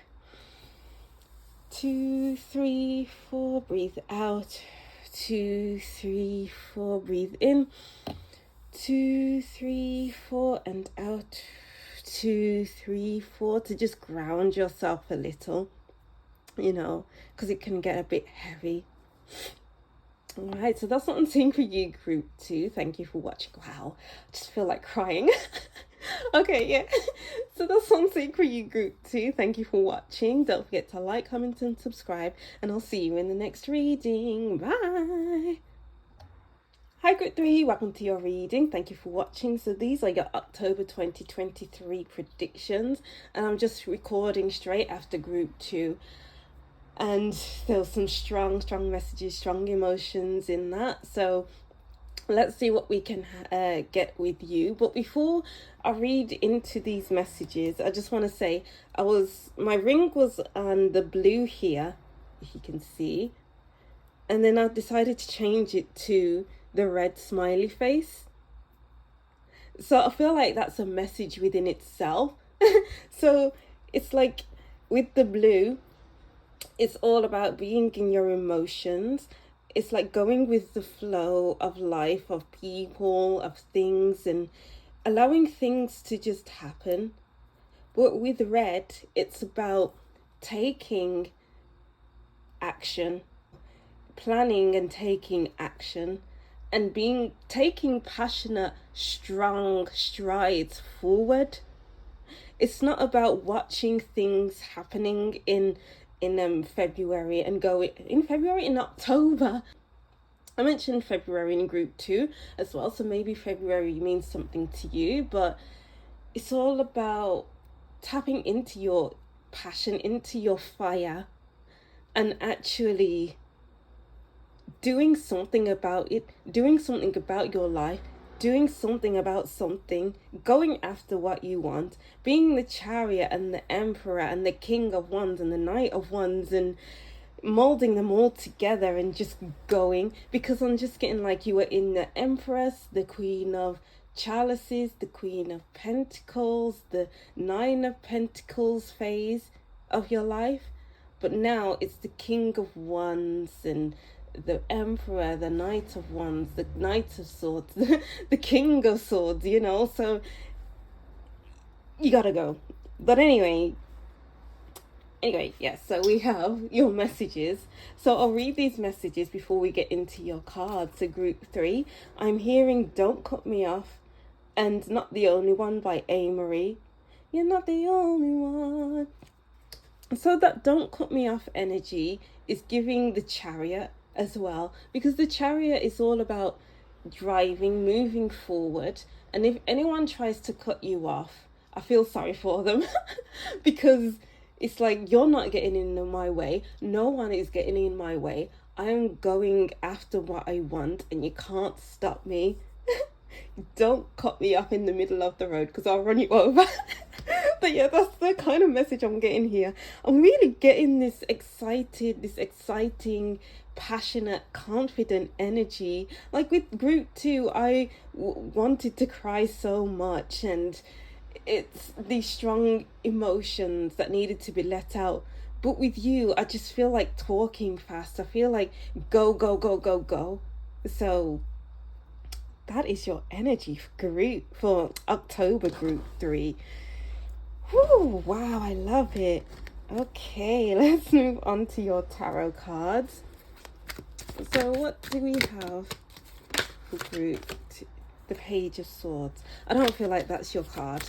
2, 3, 4, breathe out. 2, 3, 4, breathe in. 2, 3, 4, and out. 2, 3, 4, to just ground yourself a little, you know, because it can get a bit heavy. All right, so that's what I'm seeing for you, group 2. Thank you for watching. Wow, I just feel like crying. Okay, yeah. So that's what I'm seeing for you, group 2. Thank you for watching. Don't forget to like, comment, and subscribe. And I'll see you in the next reading. Bye. Hi, group 3. Welcome to your reading. Thank you for watching. So these are your October 2023 predictions. And I'm just recording straight after group 2. And there was some strong messages, strong emotions in that. So let's see what we can get with you. But before I read into these messages, I just want to say my ring was on the blue here, if you can see. And then I decided to change it to the red smiley face. So I feel like that's a message within itself. So it's like with the blue, it's all about being in your emotions. It's like going with the flow of life, of people, of things, and allowing things to just happen. But with red, it's about taking action, planning and taking action, and taking passionate, strong strides forward. It's not about watching things happening in February and in October. I mentioned February in group 2 as well, so maybe February means something to you, but it's all about tapping into your passion, into your fire, and actually doing something about it, doing something about your life, doing something about something, going after what you want, being the chariot and the emperor and the king of wands and the knight of wands, and molding them all together and just going. Because I'm just getting like you were in the empress, the queen of chalices, the queen of pentacles, the 9 of pentacles phase of your life, but now it's the king of wands and the emperor, the knight of wands, the knight of swords, the king of swords, so you gotta go. But anyway, yes, so we have your messages. So I'll read these messages before we get into your cards. So group 3, I'm hearing Don't Cut Me Off and Not the Only One by A. Marie. You're not the only one. So that Don't Cut Me Off energy is giving the chariot as well, because the chariot is all about driving, moving forward. And if anyone tries to cut you off, I feel sorry for them because it's like, you're not getting in my way. No one is getting in my way. I am going after what I want and you can't stop me. Don't cut me off in the middle of the road because I'll run you over. But yeah, that's the kind of message I'm getting here. I'm really getting this exciting, passionate, confident energy. Like with group 2, I wanted to cry so much, and it's these strong emotions that needed to be let out. But with you, I just feel like talking fast. I feel like go, go, go, go, go. So that is your energy for October group 3. Whew, wow, I love it. Okay, let's move on to your tarot cards. So what do we have for group 2? The Page of Swords. I don't feel like that's your card.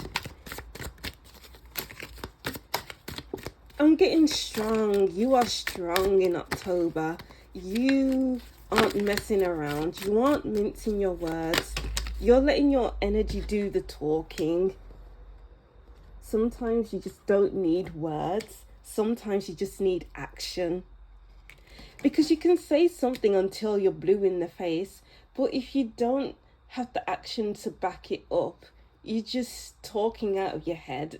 I'm getting strong. You are strong in October. You aren't messing around. You aren't mincing your words. You're letting your energy do the talking. Sometimes you just don't need words. Sometimes you just need action. Because you can say something until you're blue in the face, but if you don't have the action to back it up, you're just talking out of your head.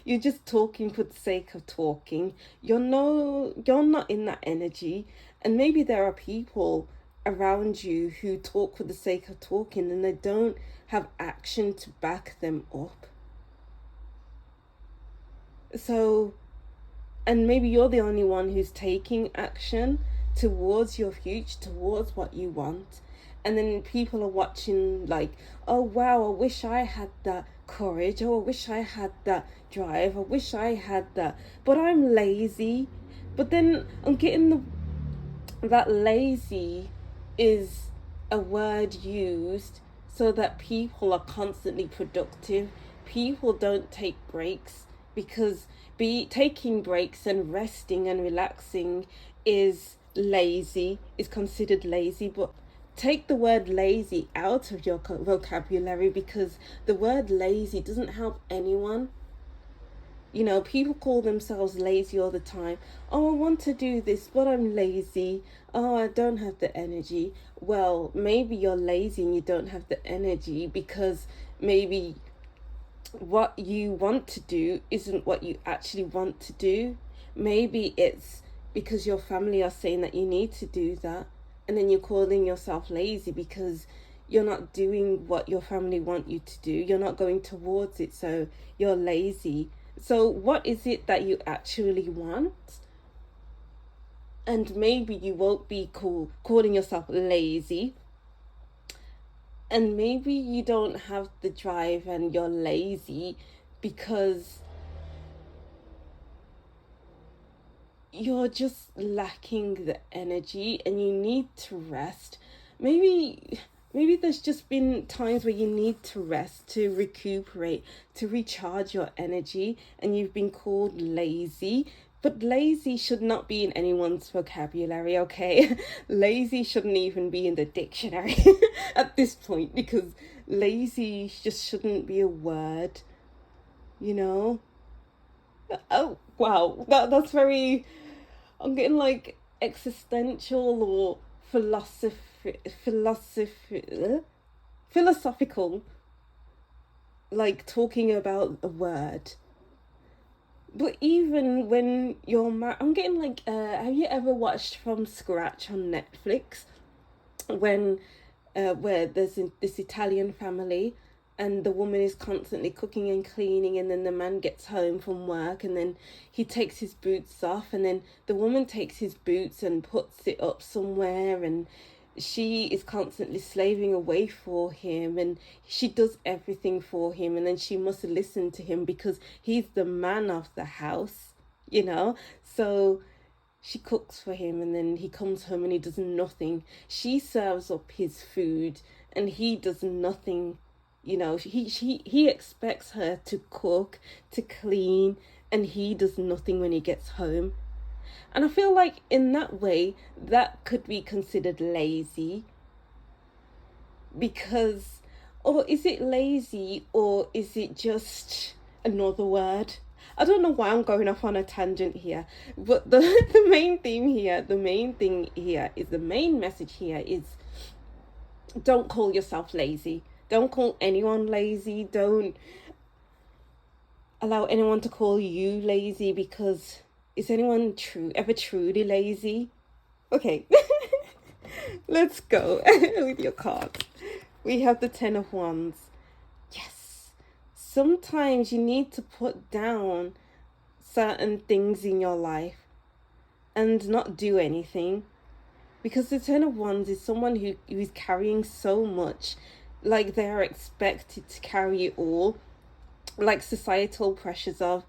You're just talking for the sake of talking. You're not in that energy. And maybe there are people around you who talk for the sake of talking and they don't have action to back them up. So, and maybe you're the only one who's taking action towards your future, towards what you want. And then people are watching like, oh wow, I wish I had that courage. Oh, I wish I had that drive. I wish I had that. But I'm lazy. But then I'm getting that lazy is a word used so that people are constantly productive. People don't take breaks, because taking breaks and resting and relaxing is considered lazy. But take the word lazy out of your vocabulary, because the word lazy doesn't help anyone. People call themselves lazy all the time. Oh, I want to do this, but I'm lazy. Oh, I don't have the energy. Well, maybe you're lazy and you don't have the energy because maybe what you want to do isn't what you actually want to do. Maybe it's because your family are saying that you need to do that, and then you're calling yourself lazy because you're not doing what your family want you to do. You're not going towards it, so you're lazy. So what is it that you actually want? And maybe you won't be calling yourself lazy. And maybe you don't have the drive and you're lazy because you're just lacking the energy and you need to rest. Maybe Maybe there's just been times where you need to rest, to recuperate, to recharge your energy, and you've been called lazy. But lazy should not be in anyone's vocabulary, okay? Lazy shouldn't even be in the dictionary at this point, because lazy just shouldn't be a word, you know? Oh, wow. That's very, I'm getting like existential or philosophical, like talking about a word. But even when you're I'm getting like, have you ever watched From Scratch on Netflix? When, where there's this Italian family, and the woman is constantly cooking and cleaning, and then the man gets home from work, and then he takes his boots off, and then the woman takes his boots and puts it up somewhere, and she is constantly slaving away for him, and she does everything for him, and then she must listen to him because he's the man of the house, you know? So she cooks for him, and then he comes home and he does nothing. She serves up his food and he does nothing. You know, he expects her to cook, to clean, and he does nothing when he gets home. And I feel like in that way, that could be considered lazy. Because, or is it lazy, or is it just another word? I don't know why I'm going off on a tangent here, but the main theme here, the main thing here is, the main message here is, don't call yourself lazy. Don't call anyone lazy. Don't allow anyone to call you lazy, because is anyone ever truly lazy? Okay, let's go with your card. We have the Ten of Wands. Yes. Sometimes you need to put down certain things in your life and not do anything, because the Ten of Wands is someone who is carrying so much, like they're expected to carry it all, like societal pressures of,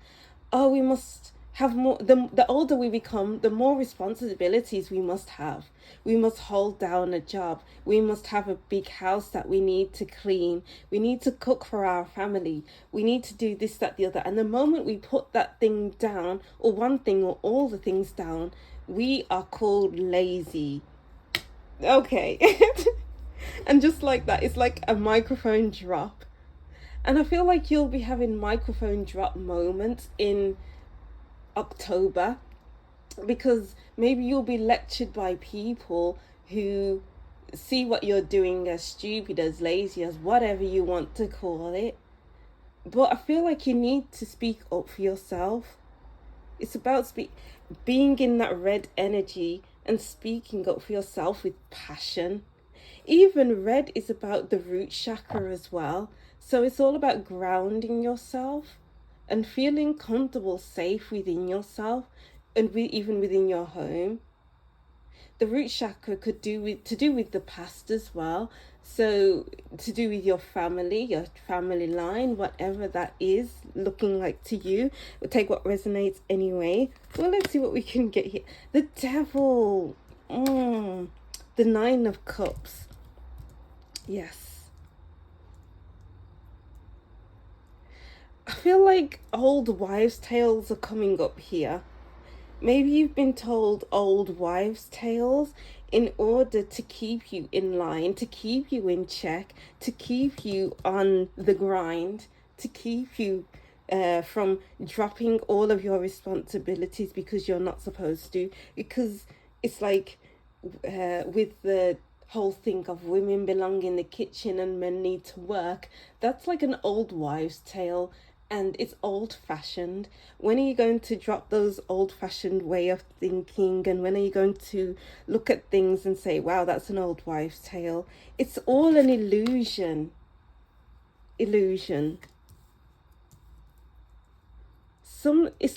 oh, we must have more. The older we become, the more responsibilities we must have. We must hold down a job. We must have a big house that we need to clean. We need to cook for our family. We need to do this, that, the other. And the moment we put that thing down, or one thing, or all the things down, we are called lazy. Okay. And just like that, it's like a microphone drop. And I feel like you'll be having microphone drop moments in October, because maybe you'll be lectured by people who see what you're doing as stupid, as lazy, as whatever you want to call it. But I feel like you need to speak up for yourself. It's about being in that red energy and speaking up for yourself with passion. Even red is about the root chakra as well. So it's all about grounding yourself and feeling comfortable, safe within yourself, and even within your home. The root chakra could do with the past as well. So to do with your family line, whatever that is looking like to you. We'll take what resonates anyway. Well, let's see what we can get here. The Devil. The Nine of Cups. Yes. I feel like old wives' tales are coming up here. Maybe you've been told old wives' tales in order to keep you in line, to keep you in check, to keep you on the grind, to keep you from dropping all of your responsibilities because you're not supposed to. Because it's like with the whole thing of women belong in the kitchen and men need to work, that's like an old wives' tale. And it's old-fashioned. When are you going to drop those old-fashioned way of thinking? And when are you going to look at things and say, wow, that's an old wives' tale? It's all an illusion. It's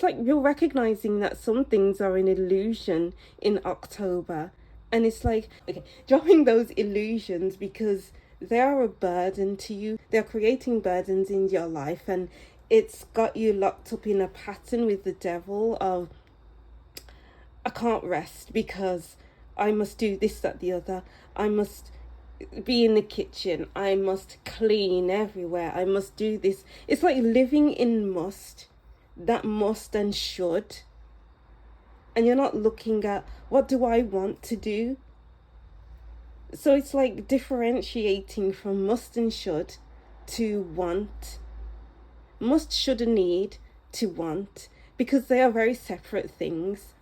like you're recognizing that some things are an illusion in October. And it's like, okay, dropping those illusions, because they are a burden to you. They're creating burdens in your life, and it's got you locked up in a pattern with the devil of, I can't rest because I must do this, that, the other. I must be in the kitchen. I must clean everywhere. I must do this. It's like living in must, that must and should. And you're not looking at what do I want to do. So it's like differentiating from must and should to want. Must, should, and need to want, because they are very separate things.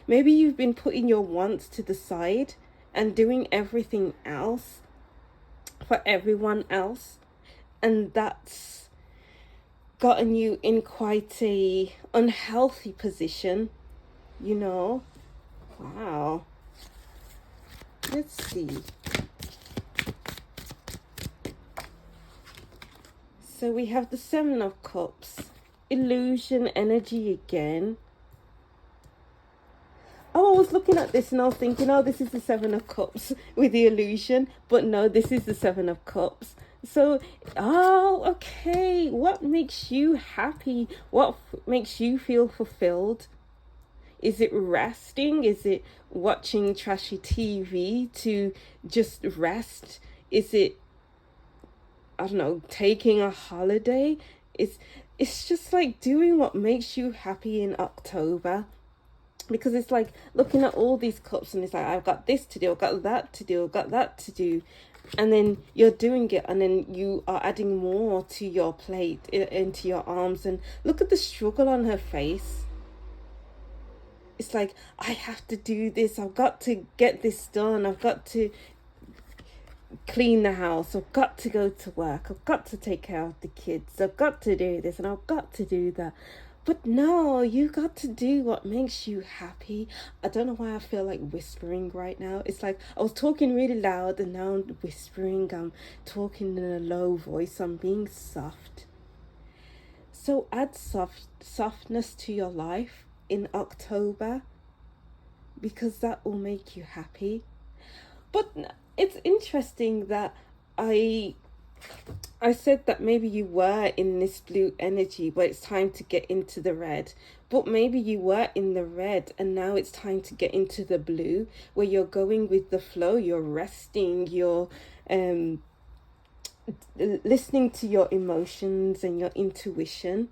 Maybe you've been putting your wants to the side and doing everything else for everyone else, and that's gotten you in quite a unhealthy position, you know. Wow. Let's see. So we have the Seven of Cups, illusion energy again. Oh, I was looking at this and I was thinking, oh, this is the Seven of Cups with the illusion. But no, this is the Seven of Cups. So, oh, okay. What makes you happy? What makes you feel fulfilled? Is it resting? Is it watching trashy TV to just rest? Is it, I don't know, taking a holiday? It's just like doing what makes you happy in October. Because it's like looking at all these cups and it's like, I've got this to do, I've got that to do, I've got that to do. And then you're doing it and then you are adding more to your plate, into your arms. And look at the struggle on her face. It's like, I have to do this, I've got to get this done, I've got to clean the house, I've got to go to work, I've got to take care of the kids, I've got to do this and I've got to do that. But no, you got to do what makes you happy. I don't know why I feel like whispering right now. It's like I was talking really loud and now I'm whispering. I'm talking in a low voice. I'm being soft. So add softness to your life in October, because that will make you happy. But it's interesting that I said that maybe you were in this blue energy, but it's time to get into the red. But maybe you were in the red and now it's time to get into the blue, where you're going with the flow, you're resting, you're listening to your emotions and your intuition.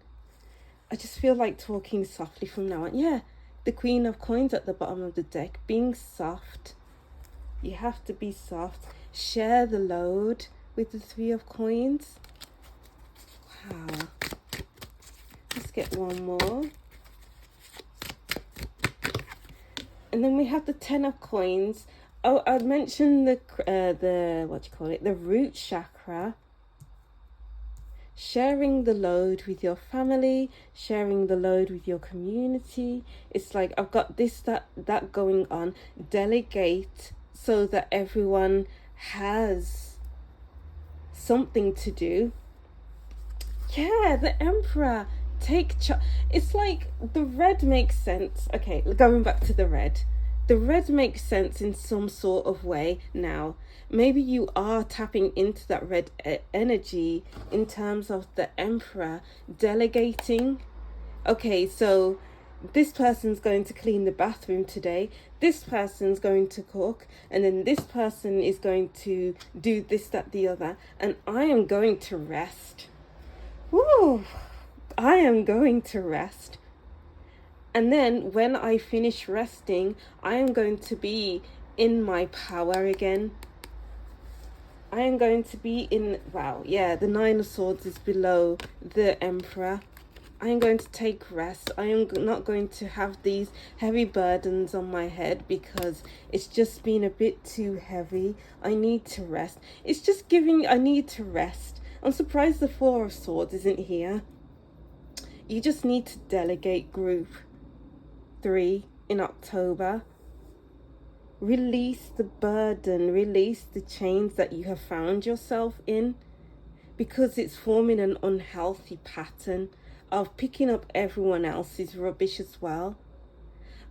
I just feel like talking softly from now on. Yeah, the Queen of Coins at the bottom of the deck, being soft. You have to be soft. Share the load with the Three of Coins. Wow. Let's get one more. And then we have the Ten of Coins. Oh, I mentioned the root chakra. Sharing the load with your family, sharing the load with your community. It's like, I've got this, that going on. Delegate so that everyone has something to do. Yeah, the Emperor. It's like the red makes sense. Okay, going back to the red. The red makes sense in some sort of way now. Maybe you are tapping into that red energy in terms of the Emperor delegating. Okay, so this person's going to clean the bathroom today, this person's going to cook, and then this person is going to do this, that, the other, and I am going to rest. Woo! I am going to rest. And then when I finish resting, I am going to be in my power again. I am going to be in, wow, yeah, the Nine of Swords is below the Emperor. I am going to take rest. I am not going to have these heavy burdens on my head because it's just been a bit too heavy. I need to rest. It's just I need to rest. I'm surprised the Four of Swords isn't here. You just need to delegate, group 3 in October. Release the burden, release the chains that you have found yourself in, because it's forming an unhealthy pattern of picking up everyone else's rubbish as well.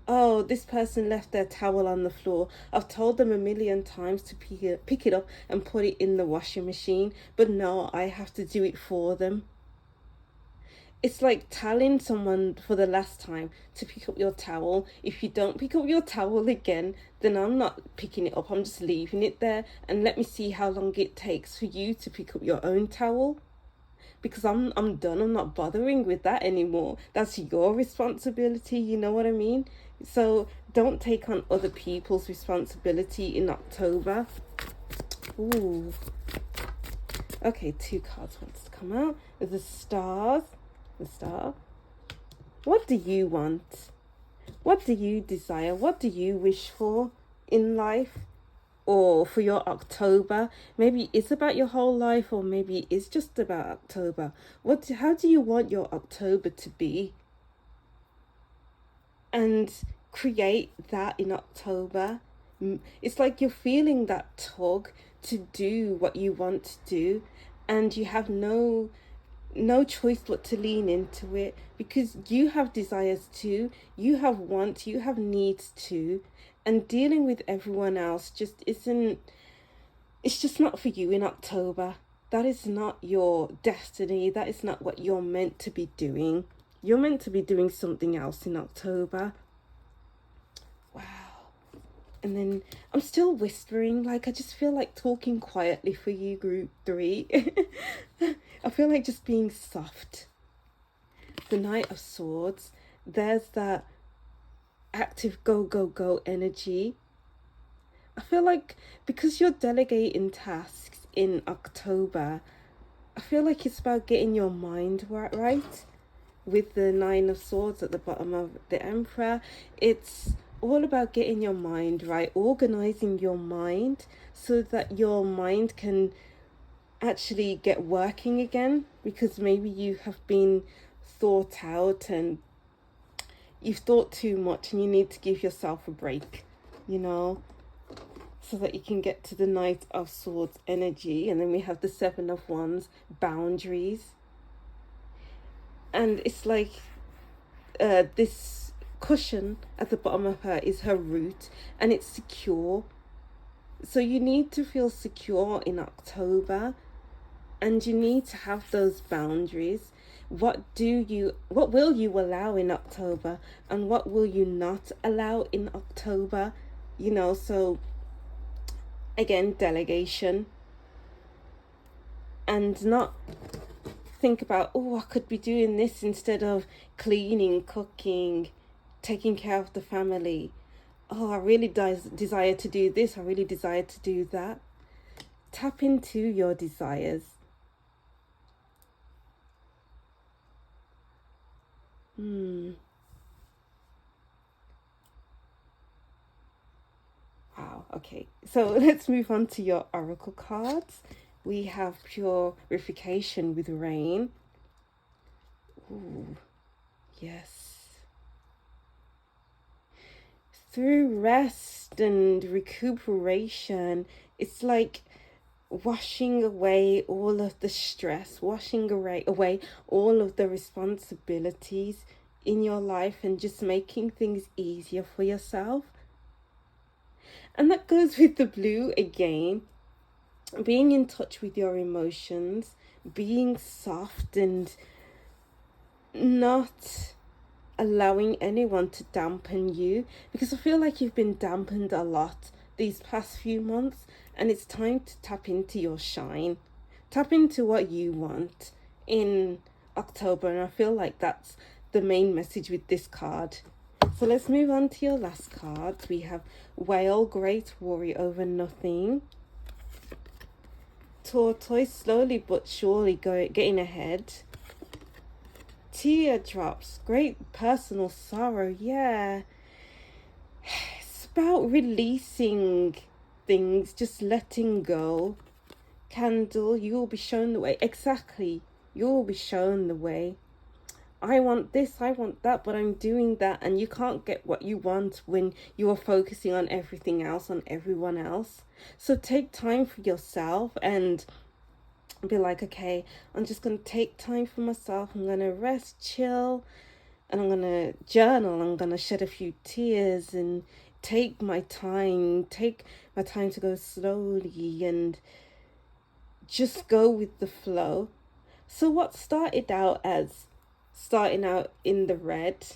Oh, this person left their towel on the floor. I've told them 1,000,000 times to pick it up and put it in the washing machine, but no, I have to do it for them. it's like telling someone for the last time to pick up your towel. If you don't pick up your towel again, then I'm not picking it up. I'm just leaving it there, and let me see how long it takes for you to pick up your own towel. Because I'm done. I'm not bothering with that anymore. That's your responsibility, you know what I mean? So don't take on other people's responsibility in October. Ooh. Okay, 2 cards wants to come out. There's the stars. The star. What do you want? What do you desire? What do you wish for in life? Or for your October? Maybe it's about your whole life, or maybe it's just about October. How do you want your October to be? And create that in October. It's like you're feeling that tug to do what you want to do, and you have no choice but to lean into it, because you have desires too, you have wants, you have needs too, and dealing with everyone else just isn't, it's just not for you in October. That is not your destiny. That is not what you're meant to be doing. You're meant to be doing something else in October. Wow. And then I'm still whispering, like I just feel like talking quietly for you, group 3. I feel like just being soft. The Knight of Swords, there's that active go energy. I feel like because you're delegating tasks in October, I feel like it's about getting your mind right. With the 9 of Swords at the bottom of the Emperor, it's all about getting your mind right, organizing your mind so that your mind can actually get working again, because maybe you have been thought out and you've thought too much and you need to give yourself a break, you know, so that you can get to the Knight of Swords energy. And then we have the 7 of Wands, boundaries. And it's like this cushion at the bottom of her is her root, and it's secure. So you need to feel secure in October, and you need to have those boundaries. What will you allow in October, and what will you not allow in October? You know, so again, delegation, and not think about, oh, I could be doing this instead of cleaning, cooking, taking care of the family. Oh, I really desire to do this. I really desire to do that. Tap into your desires. Wow, okay. So let's move on to your oracle cards. We have purification with rain. Ooh, yes. Through rest and recuperation, it's like washing away all of the stress, washing away all of the responsibilities in your life, and just making things easier for yourself. And that goes with the blue again. Being in touch with your emotions, being soft, and not allowing anyone to dampen you, because I feel like you've been dampened a lot these past few months, and it's time to tap into your shine, tap into what you want in October. And I feel like that's the main message with this card. So let's move on to your last card. We have Whale, Great Worry Over Nothing. Tortoise, slowly but surely getting ahead. Teardrops, great personal sorrow. Yeah, it's about releasing things, just letting go. Candle, you will be shown the way. Exactly, you will be shown the way. I want this, I want that, but I'm doing that, and you can't get what you want when you are focusing on everything else, on everyone else. So take time for yourself and be like, okay, I'm just going to take time for myself. I'm going to rest, chill, and I'm going to journal. I'm going to shed a few tears and take my time to go slowly and just go with the flow. So what started out as starting out in the red,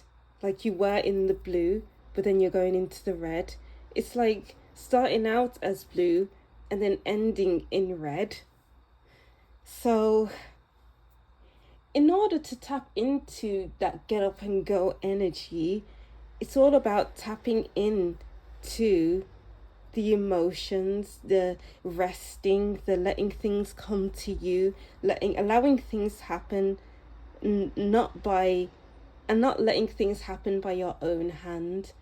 like you were in the blue, but then you're going into the red. It's like starting out as blue and then ending in red. So in order to tap into that get up and go energy, it's all about tapping in to the emotions, the resting, the letting things come to you, allowing things happen, not letting things happen by your own hand.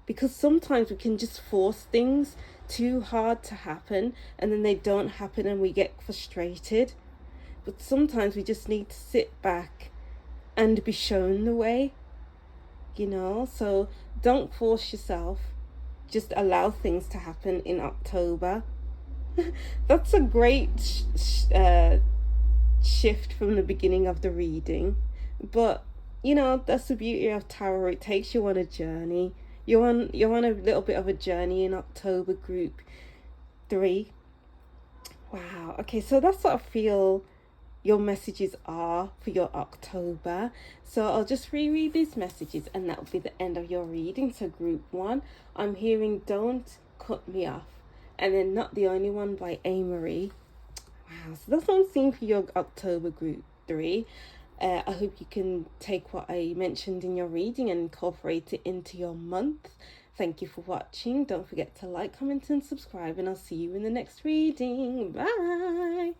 Because sometimes we can just force things too hard to happen, and then they don't happen and we get frustrated. But sometimes we just need to sit back and be shown the way, so don't force yourself. Just allow things to happen in October. That's a great shift from the beginning of the reading. But, that's the beauty of tarot. It takes you on a journey. You're on a little bit of a journey in October, group 3. Wow. Okay, so that's what I feel your messages are for your October. So I'll just reread these messages and that will be the end of your reading. So group 1, I'm hearing Don't Cut Me Off, and then Not the Only One by A. Wow, so that's one thing for your October group 3. I hope you can take what I mentioned in your reading and incorporate it into your month. Thank you for watching. Don't forget to like, comment and subscribe, and I'll see you in the next reading. Bye.